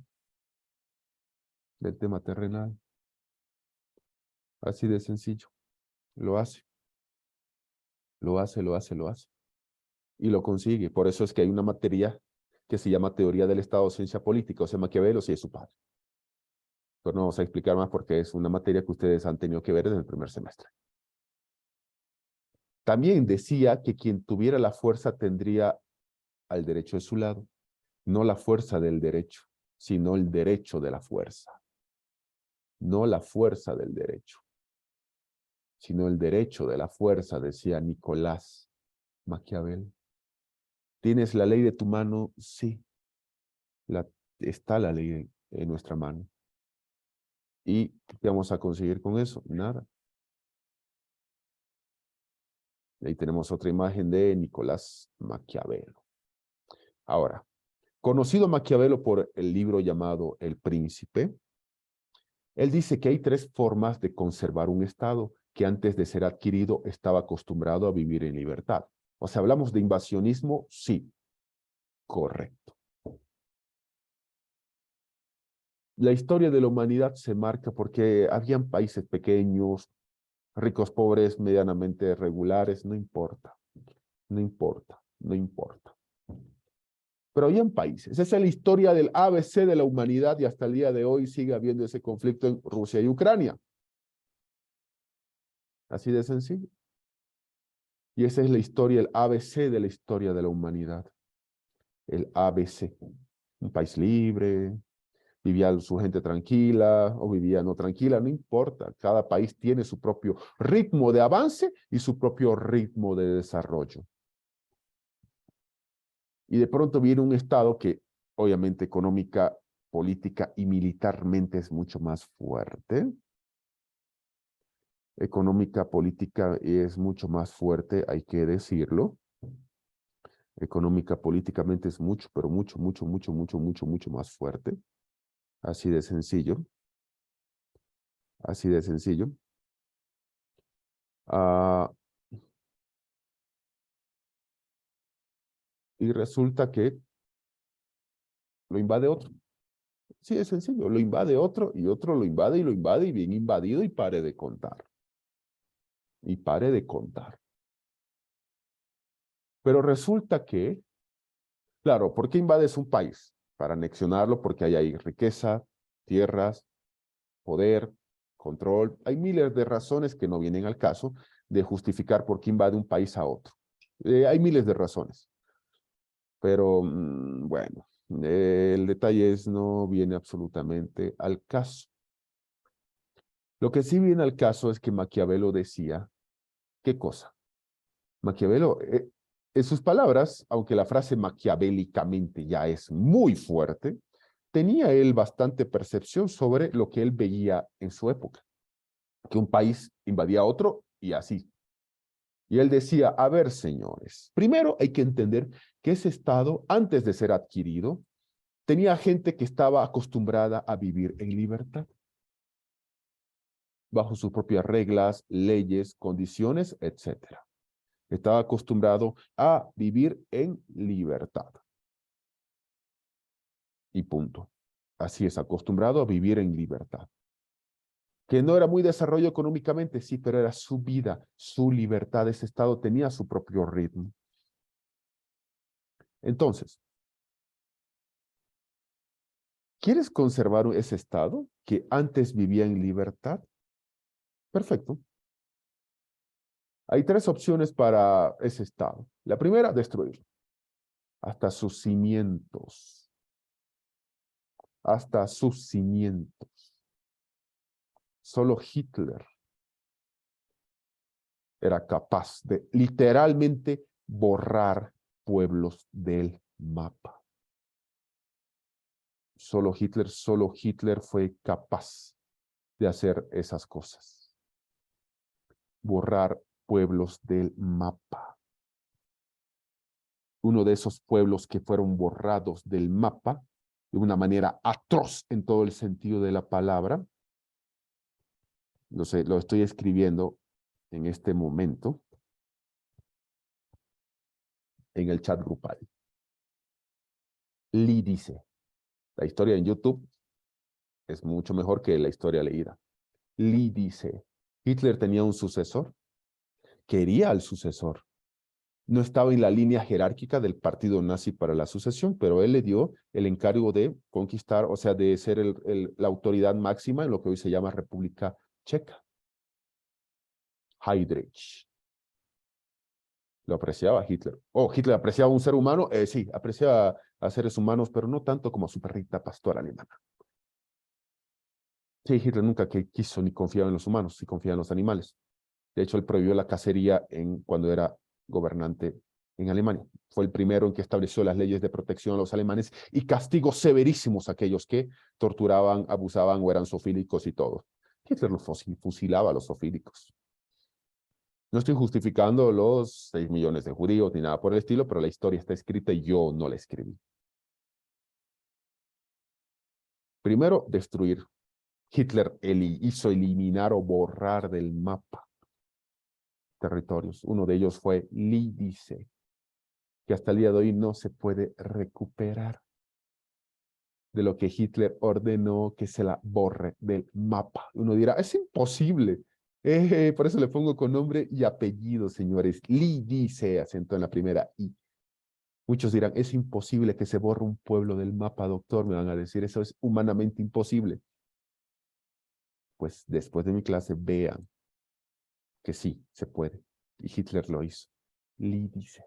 Así de sencillo. Lo hace. Y lo consigue. Por eso es que hay una materia que se llama Teoría del Estado, Ciencia Política. O sea, Maquiavelo sí es su padre. Pero no vamos a explicar más porque es una materia que ustedes han tenido que ver desde el primer semestre. También decía que quien tuviera la fuerza tendría al derecho de su lado. No la fuerza del derecho, sino el derecho de la fuerza. No la fuerza del derecho, sino el derecho de la fuerza, decía Nicolás Maquiavelo. ¿Tienes la ley de tu mano? Sí. Está la ley en nuestra mano. ¿Y qué vamos a conseguir con eso? Nada. Ahí tenemos otra imagen de Nicolás Maquiavelo. Ahora, conocido Maquiavelo por el libro llamado El Príncipe, él dice que hay 3 formas de conservar un Estado que antes de ser adquirido estaba acostumbrado a vivir en libertad. O sea, ¿hablamos de invasionismo? Sí. Correcto. La historia de la humanidad se marca porque habían países pequeños, ricos, pobres, medianamente regulares, no importa, no importa, no importa. Pero habían países. Esa es la historia del ABC de la humanidad y hasta el día de hoy sigue habiendo ese conflicto en Rusia y Ucrania. Así de sencillo. Y esa es la historia, el ABC de la historia de la humanidad. El ABC. Un país libre, vivía su gente tranquila o vivía no tranquila, no importa. Cada país tiene su propio ritmo de avance y su propio ritmo de desarrollo. Y de pronto viene un estado que obviamente económica, política y militarmente es mucho más fuerte. Económica, política es mucho más fuerte, hay que decirlo. Económica, políticamente es mucho, pero mucho, mucho, mucho, mucho, mucho, mucho más fuerte. Así de sencillo. Así de sencillo. Y resulta que lo invade otro. Sí, es sencillo. Lo invade otro y otro lo invade y bien invadido y pare de contar. Y pare de contar. Pero resulta que, claro, ¿por qué invades un país? Para anexionarlo porque hay riqueza, tierras, poder, control. Hay miles de razones que no vienen al caso de justificar por qué invade un país a otro. Hay miles de razones. Pero bueno, el detalle es no viene absolutamente al caso. Lo que sí viene al caso es que Maquiavelo decía, ¿qué cosa? Maquiavelo, en sus palabras, aunque la frase maquiavélicamente ya es muy fuerte, tenía él bastante percepción sobre lo que él veía en su época, que un país invadía a otro y así. Y él decía, a ver, señores, primero hay que entender que ese estado, antes de ser adquirido, tenía gente que estaba acostumbrada a vivir en libertad, bajo sus propias reglas, leyes, condiciones, etc. Estaba acostumbrado a vivir en libertad. Y punto. Así es, acostumbrado a vivir en libertad. Que no era muy desarrollo económicamente, sí, pero era su vida, su libertad. Ese estado tenía su propio ritmo. Entonces, ¿quieres conservar ese estado que antes vivía en libertad? Perfecto. Hay tres opciones para ese estado. La primera, destruirlo. Hasta sus cimientos. Hasta sus cimientos. Solo Hitler era capaz de literalmente borrar pueblos del mapa. Solo Hitler fue capaz de hacer esas cosas. Borrar pueblos del mapa. Uno de esos pueblos que fueron borrados del mapa de una manera atroz en todo el sentido de la palabra. Lo estoy escribiendo en este momento en el chat grupal. Lee dice, la historia en YouTube es mucho mejor que la historia leída. Lee dice, Hitler tenía un sucesor, quería al sucesor. No estaba en la línea jerárquica del partido nazi para la sucesión, pero él le dio el encargo de conquistar, o sea, de ser la autoridad máxima en lo que hoy se llama República Checa. Heydrich. Lo apreciaba Hitler. Oh, Hitler apreciaba a un ser humano. Sí, apreciaba a seres humanos, pero no tanto como a su perrita pastora alemana. Sí, Hitler nunca quiso ni confiaba en los humanos, sí confiaba en los animales. De hecho, él prohibió la cacería cuando era gobernante en Alemania. Fue el primero en que estableció las leyes de protección a los alemanes y castigos severísimos a aquellos que torturaban, abusaban o eran zoofílicos y todo. Hitler los fusilaba a los zoofílicos. No estoy justificando los 6 millones de judíos ni nada por el estilo, pero la historia está escrita y yo no la escribí. Primero, destruir. Hitler hizo eliminar o borrar del mapa territorios. Uno de ellos fue Lidice, que hasta el día de hoy no se puede recuperar. de lo que Hitler ordenó que se la borre del mapa. Uno dirá, es imposible. Por eso le pongo con nombre y apellido, señores. Lee dice, acento en la primera I. Muchos dirán, es imposible que se borre un pueblo del mapa, doctor. Me van a decir, eso es humanamente imposible. Pues después de mi clase, vean que sí, se puede. Y Hitler lo hizo. Lee dice,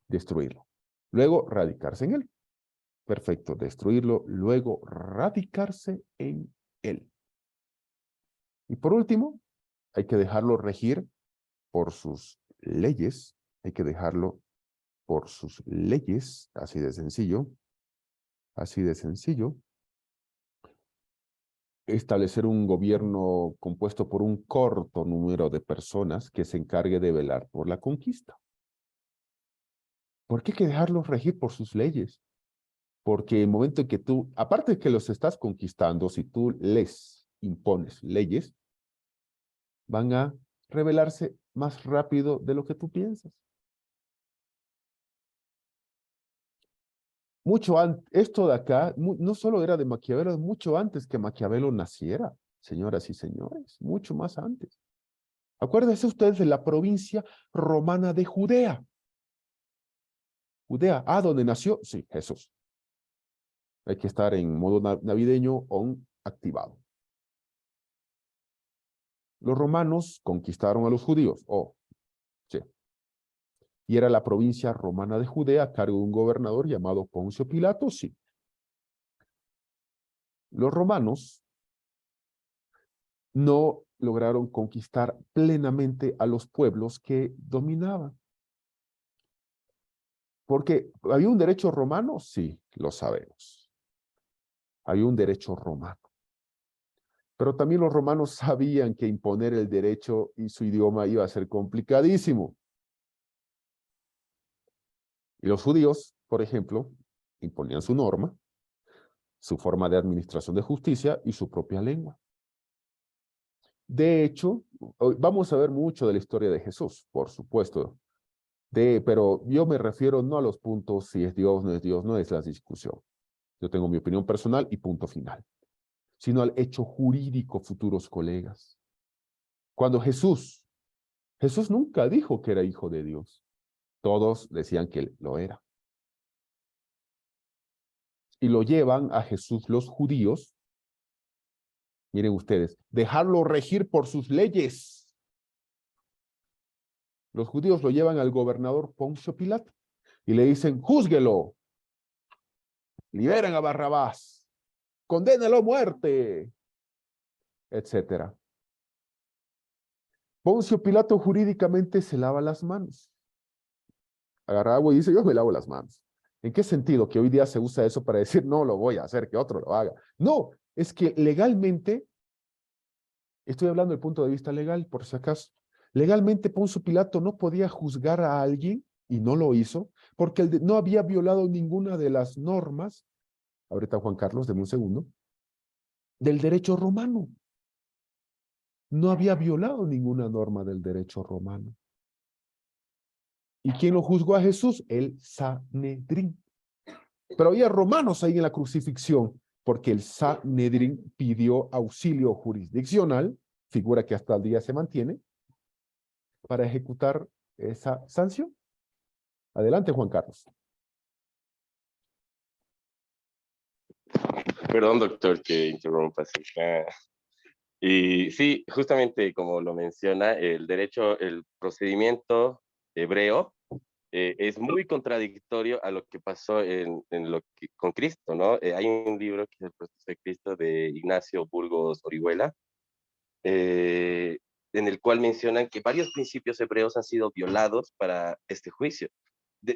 destruirlo. Luego, radicarse en él. Perfecto, destruirlo, luego radicarse en él. Y por último, hay que dejarlo regir por sus leyes. Hay que dejarlo por sus leyes, así de sencillo. Así de sencillo. Establecer un gobierno compuesto por un corto número de personas que se encargue de velar por la conquista. ¿Por qué hay que dejarlos regir por sus leyes? Porque en el momento en que tú, aparte de que los estás conquistando, si tú les impones leyes, van a revelarse más rápido de lo que tú piensas. Mucho antes, esto de acá, no solo era de Maquiavelo, mucho antes que Maquiavelo naciera, señoras y señores, mucho más antes. Acuérdense ustedes de la provincia romana de Judea. Judea, ¿dónde nació? Sí, Jesús. Hay que estar en modo navideño on activado. Los romanos conquistaron a los judíos. Sí. Y era la provincia romana de Judea a cargo de un gobernador llamado Poncio Pilato, sí. Los romanos no lograron conquistar plenamente a los pueblos que dominaban. Porque ¿había un derecho romano? Sí, lo sabemos. Había un derecho romano. Pero también los romanos sabían que imponer el derecho y su idioma iba a ser complicadísimo. Y los judíos, por ejemplo, imponían su norma, su forma de administración de justicia y su propia lengua. De hecho, vamos a ver mucho de la historia de Jesús, por supuesto, pero yo me refiero no a los puntos si es Dios, no es la discusión. Yo tengo mi opinión personal y punto final, sino al hecho jurídico, futuros colegas. Cuando Jesús nunca dijo que era hijo de Dios. Todos decían que él lo era. Y lo llevan a Jesús los judíos. Miren ustedes, dejarlo regir por sus leyes. Los judíos lo llevan al gobernador Poncio Pilato y le dicen, júzguelo, liberen a Barrabás, condénelo a muerte, etcétera. Poncio Pilato jurídicamente se lava las manos. Agarra agua y dice, yo me lavo las manos. ¿En qué sentido? Que hoy día se usa eso para decir, no lo voy a hacer, que otro lo haga. No, es que legalmente, estoy hablando del punto de vista legal, por si acaso, legalmente Poncio Pilato no podía juzgar a alguien, y no lo hizo, porque no había violado ninguna de las normas, ahorita Juan Carlos, deme un segundo, del derecho romano. No había violado ninguna norma del derecho romano. ¿Y quién lo juzgó a Jesús? El Sanedrín. Pero había romanos ahí en la crucifixión, porque el Sanedrín pidió auxilio jurisdiccional, figura que hasta el día se mantiene, para ejecutar esa sanción. Adelante, Juan Carlos. Perdón, doctor, que interrumpa. Sí. Y sí, justamente como lo menciona, el procedimiento hebreo es muy contradictorio a lo que pasó con Cristo, ¿no? Hay un libro que es El proceso de Cristo de Ignacio Burgos Orihuela, en el cual mencionan que varios principios hebreos han sido violados para este juicio.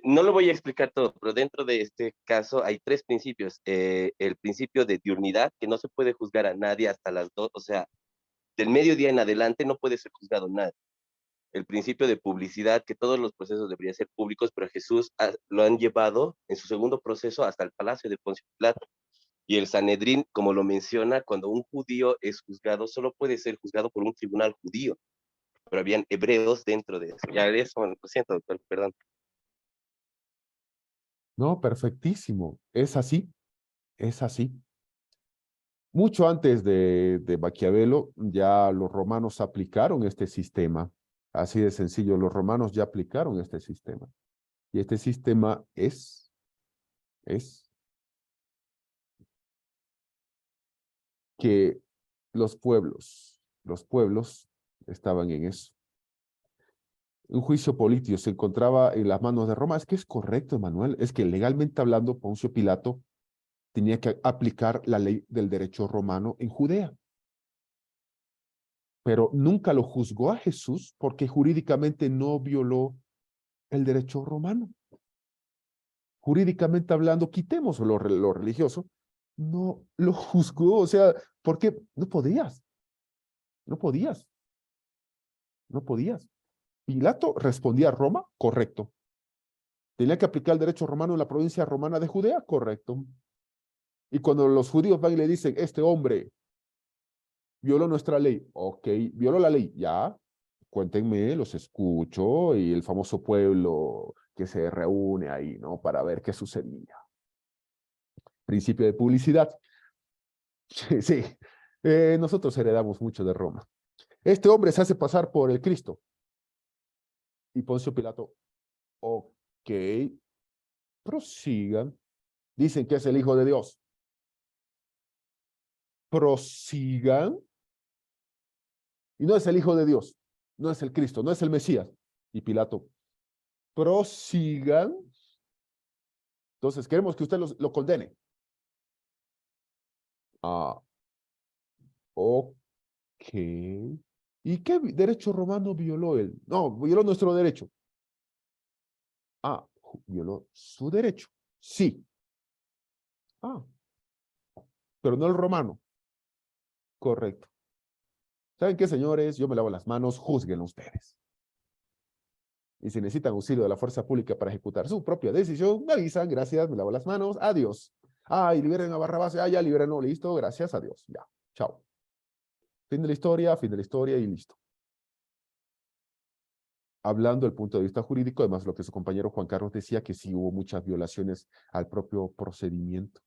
No lo voy a explicar todo, pero dentro de este caso hay tres principios. El principio de diurnidad, que no se puede juzgar a nadie hasta las 2, o sea, del mediodía en adelante no puede ser juzgado nadie. El principio de publicidad, que todos los procesos deberían ser públicos, pero Jesús lo han llevado en su segundo proceso hasta el palacio de Poncio Pilato. Y el Sanedrín, como lo menciona, cuando un judío es juzgado, solo puede ser juzgado por un tribunal judío, pero habían hebreos dentro de eso. Ya eso, bueno, lo siento, doctor, perdón. No, perfectísimo. Es así. Es así. Mucho antes de Maquiavelo, ya los romanos aplicaron este sistema. Así de sencillo, los romanos ya aplicaron este sistema. Y este sistema es que los pueblos estaban en eso. Un juicio político se encontraba en las manos de Roma. Es que es correcto, Manuel. Es que legalmente hablando, Poncio Pilato tenía que aplicar la ley del derecho romano en Judea. Pero nunca lo juzgó a Jesús porque jurídicamente no violó el derecho romano. Jurídicamente hablando, quitemos lo religioso, no lo juzgó. O sea, ¿por qué? No podías. No podías. No podías. Pilato respondía a Roma, correcto. ¿Tenía que aplicar el derecho romano en la provincia romana de Judea? Correcto. Y cuando los judíos van y le dicen, este hombre violó nuestra ley, ok, violó la ley, ya, cuéntenme, los escucho, y el famoso pueblo que se reúne ahí, ¿no? Para ver qué sucedía. Principio de publicidad. Sí, nosotros heredamos mucho de Roma. Este hombre se hace pasar por el Cristo. Y Poncio Pilato, ok, prosigan. Dicen que es el Hijo de Dios. Prosigan. Y no es el Hijo de Dios, no es el Cristo, no es el Mesías. Y Pilato, prosigan. Entonces, queremos que usted lo condene. Ah, ok. ¿Y qué derecho romano violó él? No, violó nuestro derecho. Ah, violó su derecho. Sí. Ah, pero no el romano. Correcto. ¿Saben qué, señores? Yo me lavo las manos, juzguen ustedes. Y si necesitan auxilio de la fuerza pública para ejecutar su propia decisión, me avisan, gracias, me lavo las manos, adiós. Ah, y liberen a Barrabás, ya liberen, listo, gracias, adiós, ya, chao. Fin de la historia y listo. Hablando del punto de vista jurídico, además lo que su compañero Juan Carlos decía, que sí hubo muchas violaciones al propio procedimiento.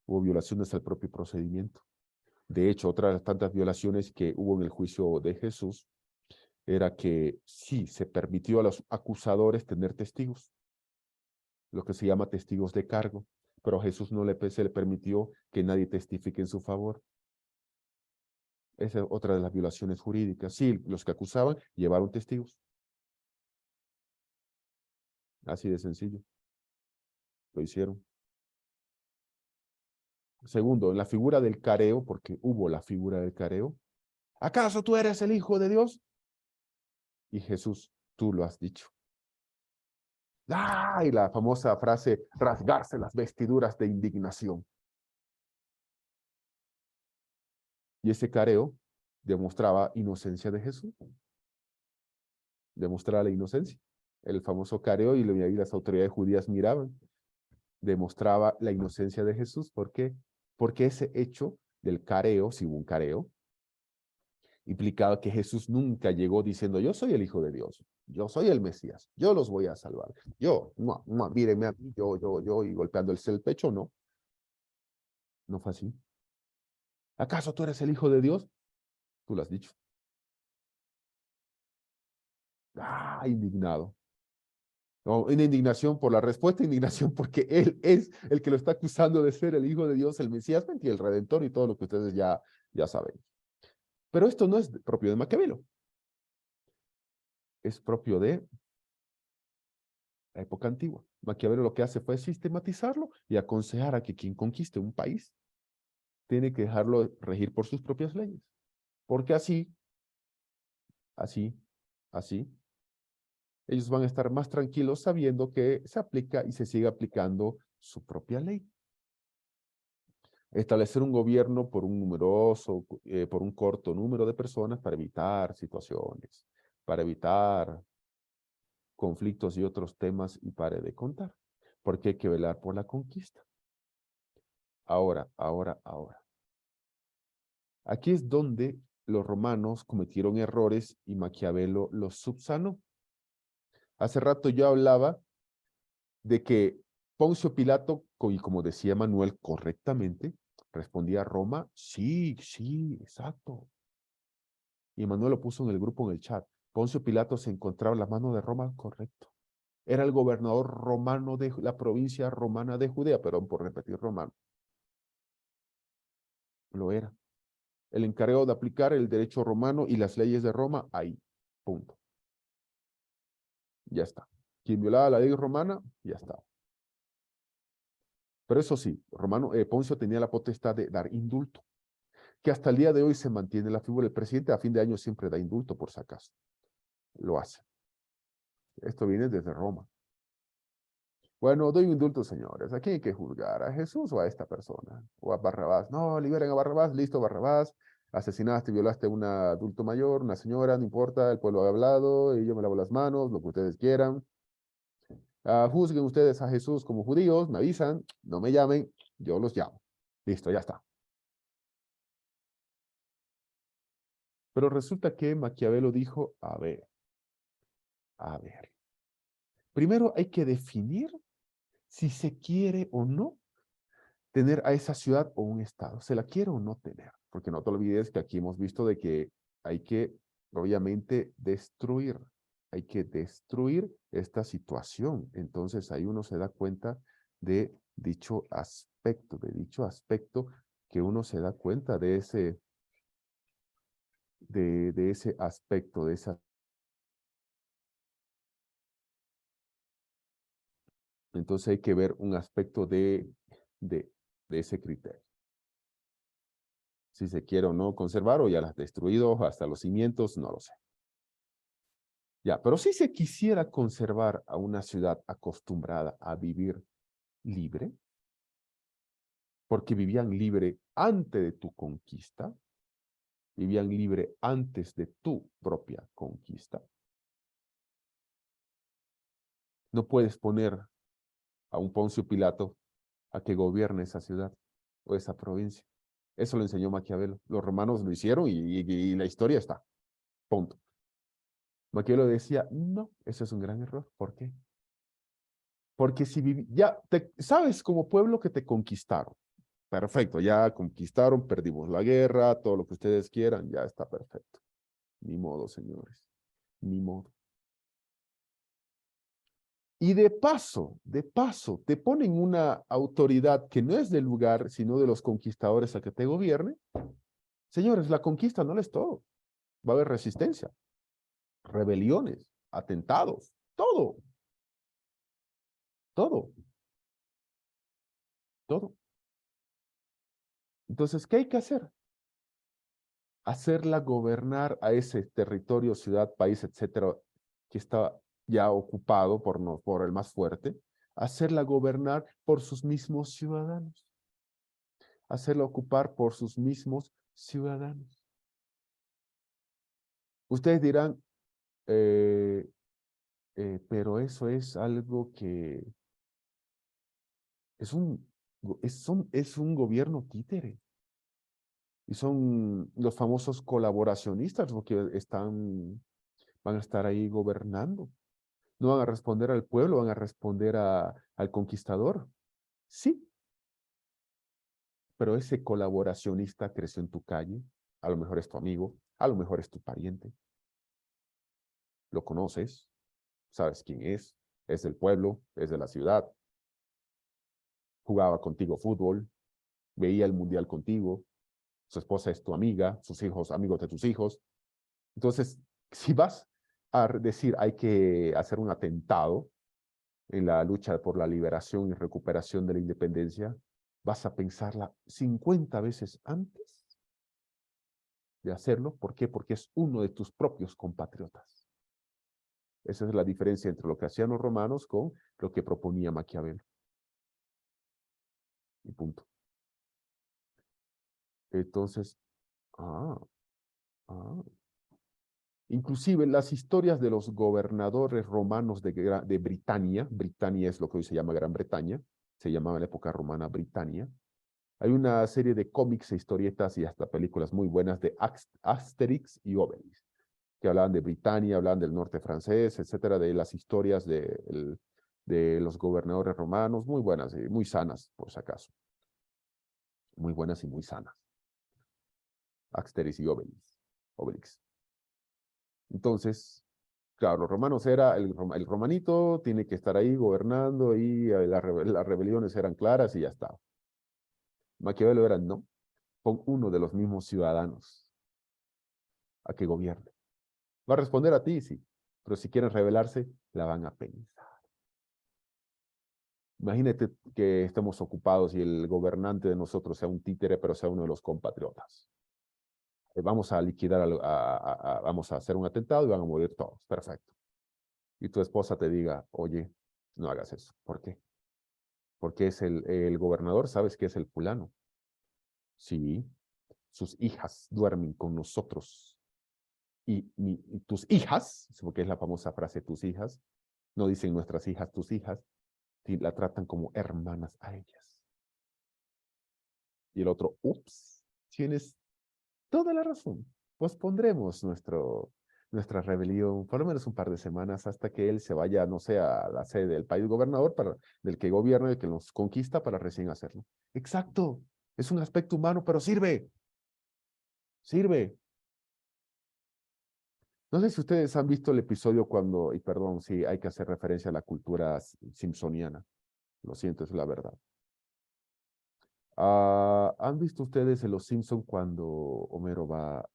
Hubo violaciones al propio procedimiento. De hecho, otra de las tantas violaciones que hubo en el juicio de Jesús era que sí se permitió a los acusadores tener testigos, lo que se llama testigos de cargo, pero a Jesús no se le permitió que nadie testifique en su favor. Esa es otra de las violaciones jurídicas. Sí, los que acusaban llevaron testigos. Así de sencillo. Lo hicieron. Segundo, en la figura del careo, porque hubo la figura del careo, ¿acaso tú eres el Hijo de Dios? Y Jesús, tú lo has dicho. ¡Ah! Y la famosa frase, rasgarse las vestiduras de indignación. Y ese careo demostraba inocencia de Jesús. Demostraba la inocencia. El famoso careo, y las autoridades judías miraban, demostraba la inocencia de Jesús. ¿Por qué? Porque ese hecho del careo, si hubo un careo, implicaba que Jesús nunca llegó diciendo, yo soy el Hijo de Dios, yo soy el Mesías, yo los voy a salvar. Yo, mírenme a mí, yo, y golpeándose el pecho, no. No fue así. ¿Acaso tú eres el Hijo de Dios? Tú lo has dicho. Ah, indignado. No, una indignación por la respuesta, indignación porque él es el que lo está acusando de ser el Hijo de Dios, el Mesías, y el Redentor y todo lo que ustedes ya saben. Pero esto no es propio de Maquiavelo. Es propio de la época antigua. Maquiavelo lo que hace fue sistematizarlo y aconsejar a que quien conquiste un país tiene que dejarlo regir por sus propias leyes. Porque así, ellos van a estar más tranquilos sabiendo que se aplica y se sigue aplicando su propia ley. Establecer un gobierno por un corto número de personas para evitar situaciones, para evitar conflictos y otros temas, y pare de contar, porque hay que velar por la conquista. Ahora. Aquí es donde los romanos cometieron errores y Maquiavelo los subsanó. Hace rato yo hablaba de que Poncio Pilato, y como decía Manuel correctamente, respondía a Roma, sí, sí, exacto. Y Manuel lo puso en el grupo, en el chat. Poncio Pilato se encontraba en la mano de Roma, correcto. Era el gobernador romano de la provincia romana de Judea, perdón por repetir romano. Lo era. El encargado de aplicar el derecho romano y las leyes de Roma, ahí, punto. Ya está. Quien violaba la ley romana, ya está. Pero eso sí, Poncio tenía la potestad de dar indulto, que hasta el día de hoy se mantiene la figura del presidente. A fin de año siempre da indulto, por si acaso. Lo hace. Esto viene desde Roma. Bueno, doy un indulto, señores. ¿A quién hay que juzgar? ¿A Jesús o a esta persona? ¿O a Barrabás? No, liberen a Barrabás. Listo, Barrabás. Asesinaste, violaste a un adulto mayor, una señora, no importa. El pueblo ha hablado y yo me lavo las manos, lo que ustedes quieran. Juzguen ustedes a Jesús como judíos, me avisan, no me llamen, yo los llamo. Listo, ya está. Pero resulta que Maquiavelo dijo, a ver. Primero hay que definir si se quiere o no tener a esa ciudad o un estado. ¿Se la quiere o no tener? Porque no te olvides que aquí hemos visto de que hay que, obviamente, destruir. Hay que destruir esta situación. Entonces ahí uno se da cuenta de dicho aspecto, que uno se da cuenta de ese, de ese aspecto, de esa. Entonces hay que ver un aspecto de ese criterio. Si se quiere o no conservar, o ya las destruido hasta los cimientos, no lo sé. Ya, pero si se quisiera conservar a una ciudad acostumbrada a vivir libre, porque vivían libre antes de tu conquista, vivían libre antes de tu propia conquista. No puedes poner a un Poncio Pilato a que gobierne esa ciudad o esa provincia. Eso lo enseñó Maquiavelo. Los romanos lo hicieron y la historia está. Punto. Maquiavelo decía, no, eso es un gran error. ¿Por qué? Porque si sabes como pueblo que te conquistaron. Perfecto, ya conquistaron, perdimos la guerra, todo lo que ustedes quieran, ya está perfecto. Ni modo, señores, ni modo. Y de paso, te ponen una autoridad que no es del lugar, sino de los conquistadores a que te gobierne. Señores, la conquista no es todo. Va a haber resistencia, rebeliones, atentados, todo. Todo. Todo. Entonces, ¿qué hay que hacer? Hacerla gobernar a ese territorio, ciudad, país, etcétera, que está ya ocupado por el más fuerte, hacerla gobernar por sus mismos ciudadanos. Hacerla ocupar por sus mismos ciudadanos. Ustedes dirán, pero eso es algo que es un gobierno títere. Y son los famosos colaboracionistas los que van a estar ahí gobernando. No van a responder al pueblo, van a responder al conquistador. Sí, pero ese colaboracionista creció en tu calle, a lo mejor es tu amigo, a lo mejor es tu pariente. Lo conoces, sabes quién es del pueblo, es de la ciudad. Jugaba contigo fútbol, veía el mundial contigo, su esposa es tu amiga, sus hijos, amigos de tus hijos. Entonces, si vas a decir hay que hacer un atentado en la lucha por la liberación y recuperación de la independencia, vas a pensarla 50 veces antes de hacerlo. ¿Por qué? Porque es uno de tus propios compatriotas. Esa es la diferencia entre lo que hacían los romanos con lo que proponía Maquiavelo. Y punto. Entonces, inclusive las historias de los gobernadores romanos de Britania es lo que hoy se llama Gran Bretaña, se llamaba en la época romana Britania. Hay una serie de cómics e historietas y hasta películas muy buenas de Asterix y Obelix, que hablaban de Britania, hablaban del norte francés, etcétera, de las historias de de los gobernadores romanos, muy buenas y muy sanas, por si acaso. Muy buenas y muy sanas. Asteris y Obelix. Entonces, claro, los romanos era, el romanito tiene que estar ahí gobernando y las rebeliones eran claras y ya está. Maquiavelo era, no, pon uno de los mismos ciudadanos a que gobierne. Va a responder a ti, sí, pero si quieren rebelarse, la van a pensar. Imagínate que estemos ocupados y el gobernante de nosotros sea un títere, pero sea uno de los compatriotas. Vamos a liquidar, vamos a hacer un atentado y van a morir todos. Perfecto. Y tu esposa te diga, oye, no hagas eso. ¿Por qué? Porque es el gobernador, ¿sabes qué es el fulano? Sí, sus hijas duermen con nosotros. Y tus hijas, porque es la famosa frase, tus hijas, no dicen nuestras hijas, tus hijas, la tratan como hermanas a ellas. Y el otro, ups, tienes toda la razón. Pospondremos nuestra rebelión por lo menos un par de semanas hasta que él se vaya, no sé, a la sede del país gobernador, del que gobierna, del que nos conquista, para recién hacerlo. Exacto. Es un aspecto humano, pero sirve. Sirve. No sé si ustedes han visto el episodio cuando, y perdón, si hay que hacer referencia a la cultura simpsoniana. Lo siento, es la verdad. ¿Han visto ustedes en Los Simpson cuando Homero va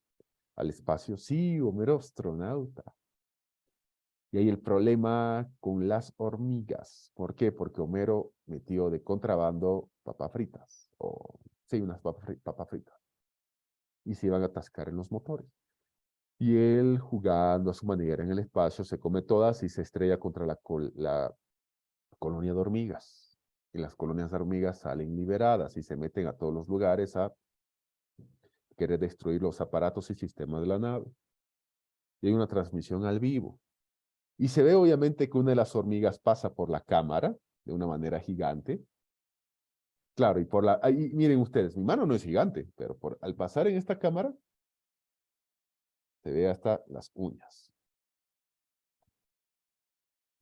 al espacio? Sí, Homero astronauta. Y hay el problema con las hormigas. ¿Por qué? Porque Homero metió de contrabando papas fritas. O, sí, unas papas fritas. Y se iban a atascar en los motores. Y él, jugando a su manera en el espacio, se come todas y se estrella contra la colonia de hormigas. Y las colonias de hormigas salen liberadas y se meten a todos los lugares a querer destruir los aparatos y sistemas de la nave. Y hay una transmisión al vivo. Y se ve obviamente que una de las hormigas pasa por la cámara de una manera gigante. Claro, y ahí, miren ustedes, mi mano no es gigante, pero al pasar en esta cámara, se ve hasta las uñas.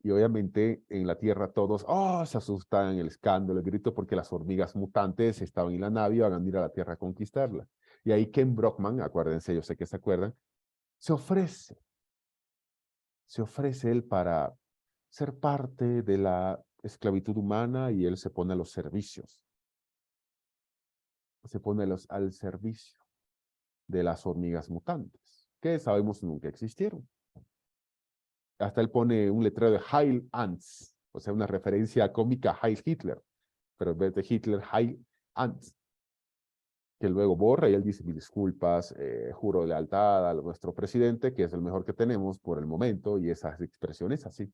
Y obviamente en la Tierra todos, se asustan, el escándalo, el grito, porque las hormigas mutantes estaban en la nave y van a ir a la Tierra a conquistarla. Y ahí Ken Brockman, acuérdense, yo sé que se acuerdan, se ofrece él para ser parte de la esclavitud humana y él se pone a los servicios. Se pone al servicio de las hormigas mutantes, que sabemos nunca existieron. Hasta él pone un letrero de Heil Ants, o sea, una referencia cómica a Heil Hitler, pero en vez de Hitler, Heil Ants, que luego borra y él dice, mis disculpas, juro lealtad a nuestro presidente, que es el mejor que tenemos por el momento, y esas expresiones así.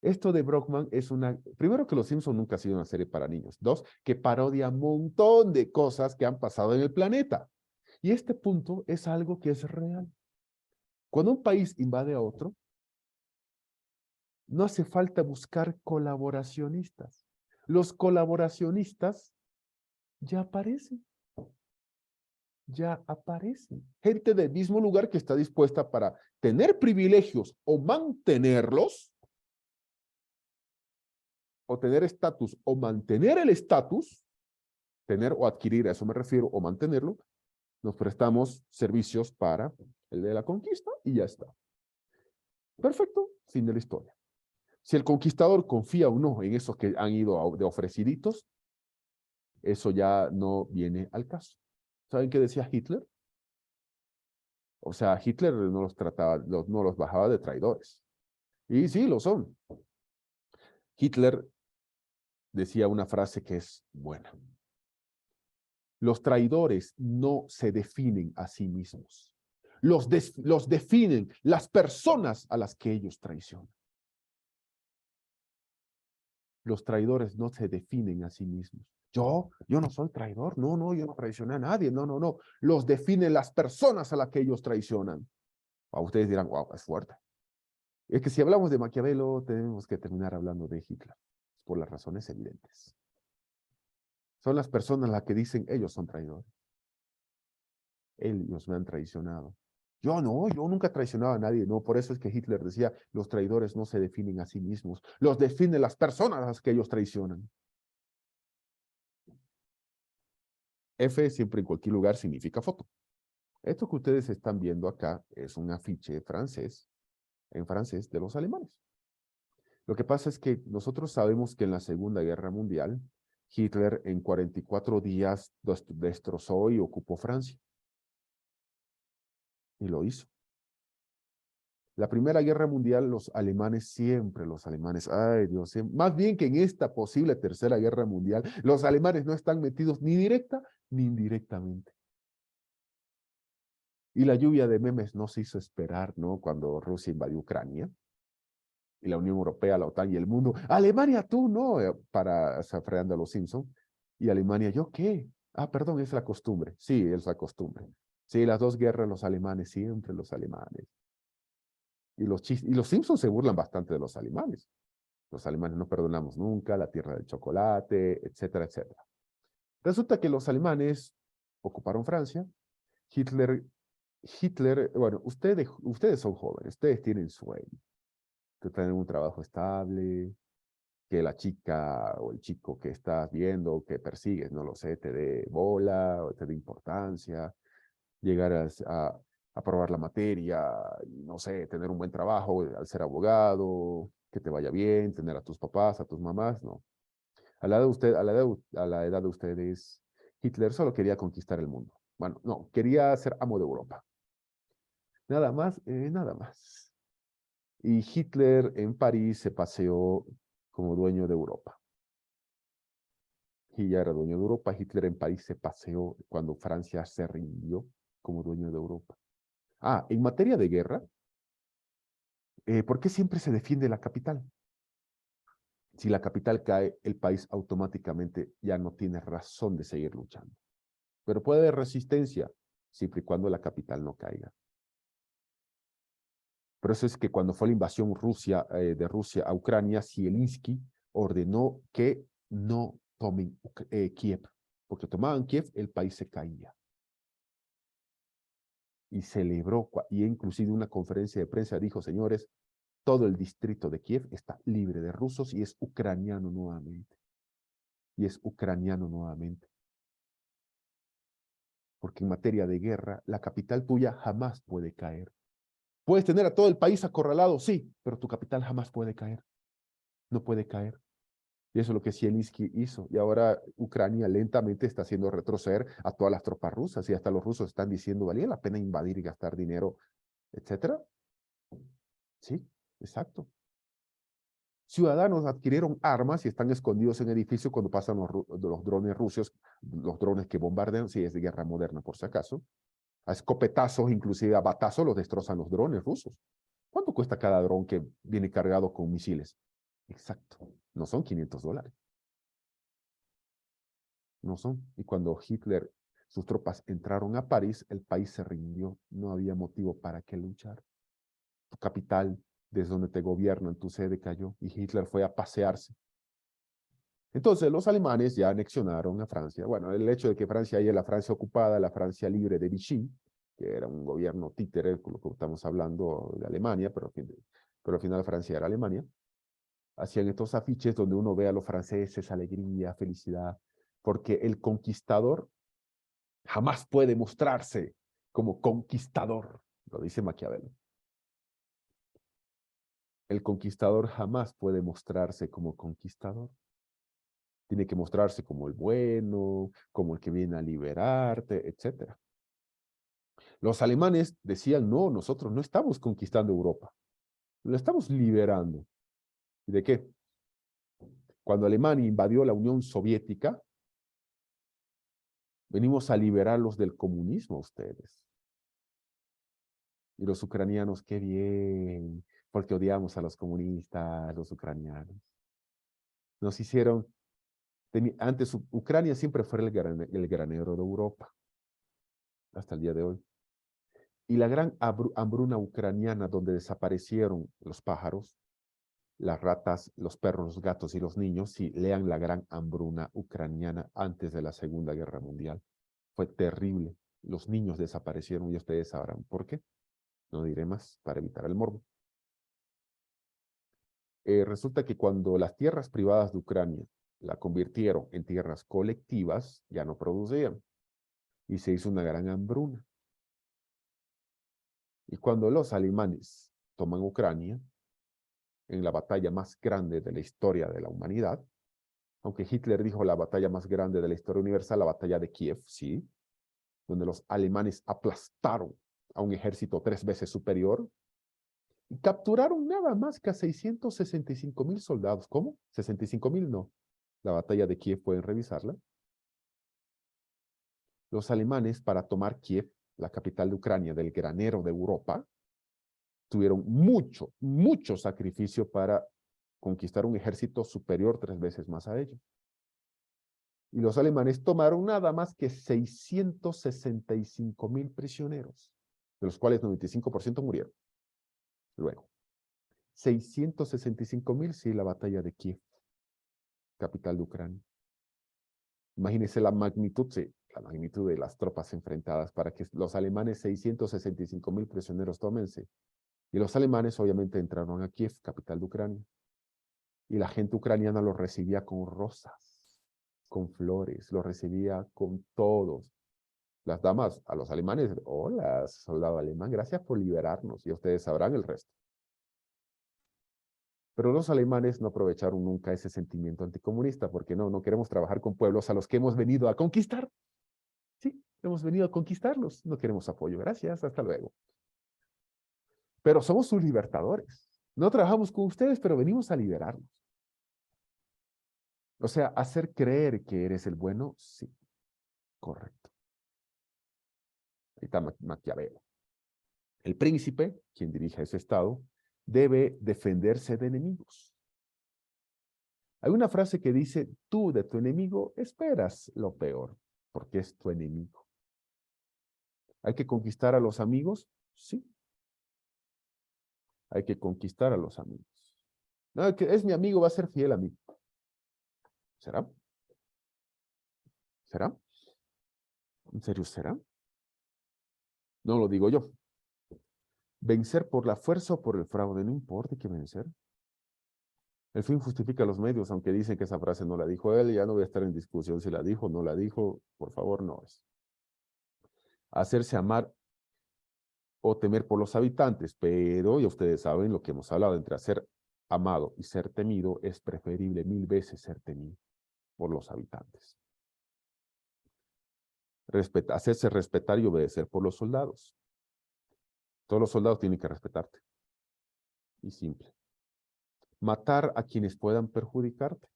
Esto de Brockman es primero que Los Simpson nunca ha sido una serie para niños. Dos, que parodia un montón de cosas que han pasado en el planeta. Y este punto es algo que es real. Cuando un país invade a otro, no hace falta buscar colaboracionistas. Los colaboracionistas ya aparecen. Ya aparecen. Gente del mismo lugar que está dispuesta para tener privilegios o mantenerlos, o tener estatus o mantener el estatus, tener o adquirir, a eso me refiero, o mantenerlo, nos prestamos servicios para el de la conquista y ya está. Perfecto, fin de la historia. Si el conquistador confía o no en esos que han ido de ofreciditos, eso ya no viene al caso. ¿Saben qué decía Hitler? O sea, Hitler no los trataba, no los bajaba de traidores. Y sí, lo son. Hitler decía una frase que es buena. Los traidores no se definen a sí mismos. Los definen las personas a las que ellos traicionan. Los traidores no se definen a sí mismos. Yo no soy traidor. No, yo no traicioné a nadie. No. Los definen las personas a las que ellos traicionan. A ustedes dirán, wow, es fuerte. Es que si hablamos de Maquiavelo, tenemos que terminar hablando de Hitler, por las razones evidentes. Son las personas las que dicen, ellos son traidores. Ellos me han traicionado. Yo no, yo nunca traicionaba a nadie. No, por eso es que Hitler decía, los traidores no se definen a sí mismos, los definen las personas a las que ellos traicionan. F siempre en cualquier lugar significa foto. Esto que ustedes están viendo acá es un afiche francés, en francés, de los alemanes. Lo que pasa es que nosotros sabemos que en la Segunda Guerra Mundial, Hitler en 44 días destrozó y ocupó Francia. Y lo hizo. La Primera Guerra Mundial, los alemanes, ay Dios, más bien que en esta posible Tercera Guerra Mundial, los alemanes no están metidos ni directa ni indirectamente. Y la lluvia de memes no se hizo esperar, ¿no? Cuando Rusia invadió Ucrania, y la Unión Europea, la OTAN y el mundo, Alemania, tú, ¿no? Freando a los Simpsons. Y Alemania, ¿yo qué? Ah, perdón, es la costumbre. Sí, es la costumbre. Sí, las dos guerras, los alemanes, siempre los alemanes. Y los Simpsons se burlan bastante de los alemanes. Los alemanes no perdonamos nunca, la tierra del chocolate, etcétera, etcétera. Resulta que los alemanes ocuparon Francia. Hitler, bueno, ustedes son jóvenes, ustedes tienen sueño. Que tienen un trabajo estable, que la chica o el chico que estás viendo, que persigues, no lo sé, te dé bola o te dé importancia, llegar a aprobar la materia, y, no sé, tener un buen trabajo al ser abogado, que te vaya bien, tener a tus papás, a tus mamás, no. A la edad de ustedes, Hitler solo quería conquistar el mundo. Bueno, no, quería ser amo de Europa. Nada más, nada más. Y Hitler en París se paseó como dueño de Europa. Y ya era dueño de Europa. Hitler en París se paseó cuando Francia se rindió como dueño de Europa. Ah, en materia de guerra, ¿por qué siempre se defiende la capital? Si la capital cae, el país automáticamente ya no tiene razón de seguir luchando. Pero puede haber resistencia, siempre y cuando la capital no caiga. Por eso es que cuando fue la invasión de Rusia a Ucrania, Zelensky ordenó que no tomen Kiev, porque tomaban Kiev, el país se caía. Y celebró, y inclusive una conferencia de prensa dijo, señores, todo el distrito de Kiev está libre de rusos y es ucraniano nuevamente. Y es ucraniano nuevamente. Porque en materia de guerra, la capital tuya jamás puede caer. Puedes tener a todo el país acorralado, sí, pero tu capital jamás puede caer. No puede caer. Y eso es lo que Zelensky hizo. Y ahora Ucrania lentamente está haciendo retroceder a todas las tropas rusas. Y hasta los rusos están diciendo, ¿valía la pena invadir y gastar dinero, etcétera? Sí, exacto. Ciudadanos adquirieron armas y están escondidos en edificios cuando pasan los drones rusos, los drones que bombardean, si es de guerra moderna por si acaso. A escopetazos, inclusive a batazos, los destrozan los drones rusos. ¿Cuánto cuesta cada dron que viene cargado con misiles? Exacto, no son $500. No son. Y cuando sus tropas entraron a París, el país se rindió. No había motivo para qué luchar. Tu capital, desde donde te gobiernan, tu sede cayó y Hitler fue a pasearse. Entonces los alemanes ya anexionaron a Francia. Bueno, el hecho de que Francia haya la Francia ocupada, la Francia libre de Vichy, que era un gobierno títere, con lo que estamos hablando de Alemania, pero al final Francia era Alemania, hacían estos afiches donde uno ve a los franceses, alegría, felicidad, porque el conquistador jamás puede mostrarse como conquistador, lo dice Maquiavelo. El conquistador jamás puede mostrarse como conquistador. Tiene que mostrarse como el bueno, como el que viene a liberarte, etc. Los alemanes decían, no, nosotros no estamos conquistando Europa, lo estamos liberando. ¿Y de qué? Cuando Alemania invadió la Unión Soviética, venimos a liberarlos del comunismo ustedes. Y los ucranianos, qué bien, porque odiamos a los comunistas, los ucranianos. Nos hicieron, antes Ucrania siempre fue el granero de Europa, hasta el día de hoy. Y la gran hambruna ucraniana donde desaparecieron los pájaros, las ratas, los perros, los gatos y los niños, sí, lean la gran hambruna ucraniana antes de la Segunda Guerra Mundial. Fue terrible. Los niños desaparecieron y ustedes sabrán por qué. No diré más para evitar el morbo. Resulta que cuando las tierras privadas de Ucrania la convirtieron en tierras colectivas, ya no producían. Y se hizo una gran hambruna. Y cuando los alemanes toman Ucrania, en la batalla más grande de la historia de la humanidad, aunque Hitler dijo la batalla más grande de la historia universal, la batalla de Kiev, sí, donde los alemanes aplastaron a un ejército 3 veces superior y capturaron nada más que a 665,000 soldados. ¿Cómo? 65,000 no. La batalla de Kiev, pueden revisarla. Los alemanes, para tomar Kiev, la capital de Ucrania, del granero de Europa, tuvieron mucho sacrificio para conquistar un ejército superior 3 veces más a ellos. Y los alemanes tomaron nada más que 665,000 prisioneros, de los cuales 95% murieron. Luego, 665,000, sí, la batalla de Kiev, capital de Ucrania. Imagínense la magnitud, sí, la magnitud de las tropas enfrentadas para que los alemanes 665,000 prisioneros tómense. Y los alemanes obviamente entraron a Kiev, capital de Ucrania. Y la gente ucraniana los recibía con rosas, con flores, los recibía con todos. Las damas, a los alemanes, hola, soldado alemán, gracias por liberarnos. Y ustedes sabrán el resto. Pero los alemanes no aprovecharon nunca ese sentimiento anticomunista, porque no queremos trabajar con pueblos a los que hemos venido a conquistar. Sí, hemos venido a conquistarlos. No queremos apoyo. Gracias, hasta luego. Pero somos sus libertadores. No trabajamos con ustedes, pero venimos a liberarlos. O sea, hacer creer que eres el bueno, sí, correcto. Ahí está Maquiavelo. El príncipe, quien dirige ese estado, debe defenderse de enemigos. Hay una frase que dice, tú de tu enemigo esperas lo peor, porque es tu enemigo. ¿Hay que conquistar a los amigos? Sí. Hay que conquistar a los amigos. No, que es mi amigo, va a ser fiel a mí. ¿Será? ¿Será? ¿En serio será? No lo digo yo. Vencer por la fuerza o por el fraude, no importa, hay que vencer. El fin justifica los medios, aunque dicen que esa frase no la dijo él, ya no voy a estar en discusión si la dijo o no la dijo, por favor, no es. Hacerse amar o temer por los habitantes, pero ya ustedes saben lo que hemos hablado, entre ser amado y ser temido, es preferible 1000 veces ser temido por los habitantes. Hacerse respetar y obedecer por los soldados. Todos los soldados tienen que respetarte. Y simple. Matar a quienes puedan perjudicarte,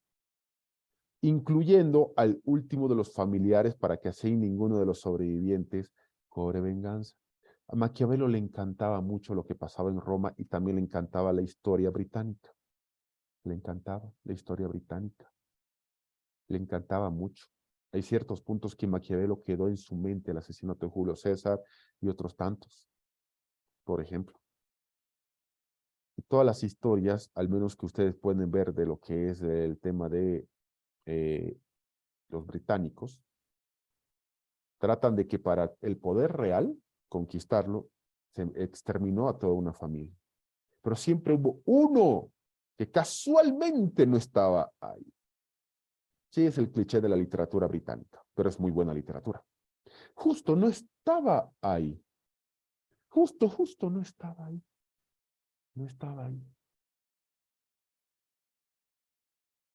incluyendo al último de los familiares para que así ninguno de los sobrevivientes cobre venganza. A Maquiavelo le encantaba mucho lo que pasaba en Roma y también le encantaba la historia británica. Le encantaba la historia británica. Le encantaba mucho. Hay ciertos puntos que Maquiavelo quedó en su mente, el asesinato de Julio César y otros tantos, por ejemplo. Y todas las historias, al menos que ustedes pueden ver de lo que es el tema de los británicos, tratan de que para el poder real, conquistarlo, se exterminó a toda una familia. Pero siempre hubo uno que casualmente no estaba ahí. Sí, es el cliché de la literatura británica, pero es muy buena literatura. Justo no estaba ahí. Justo no estaba ahí. No estaba ahí.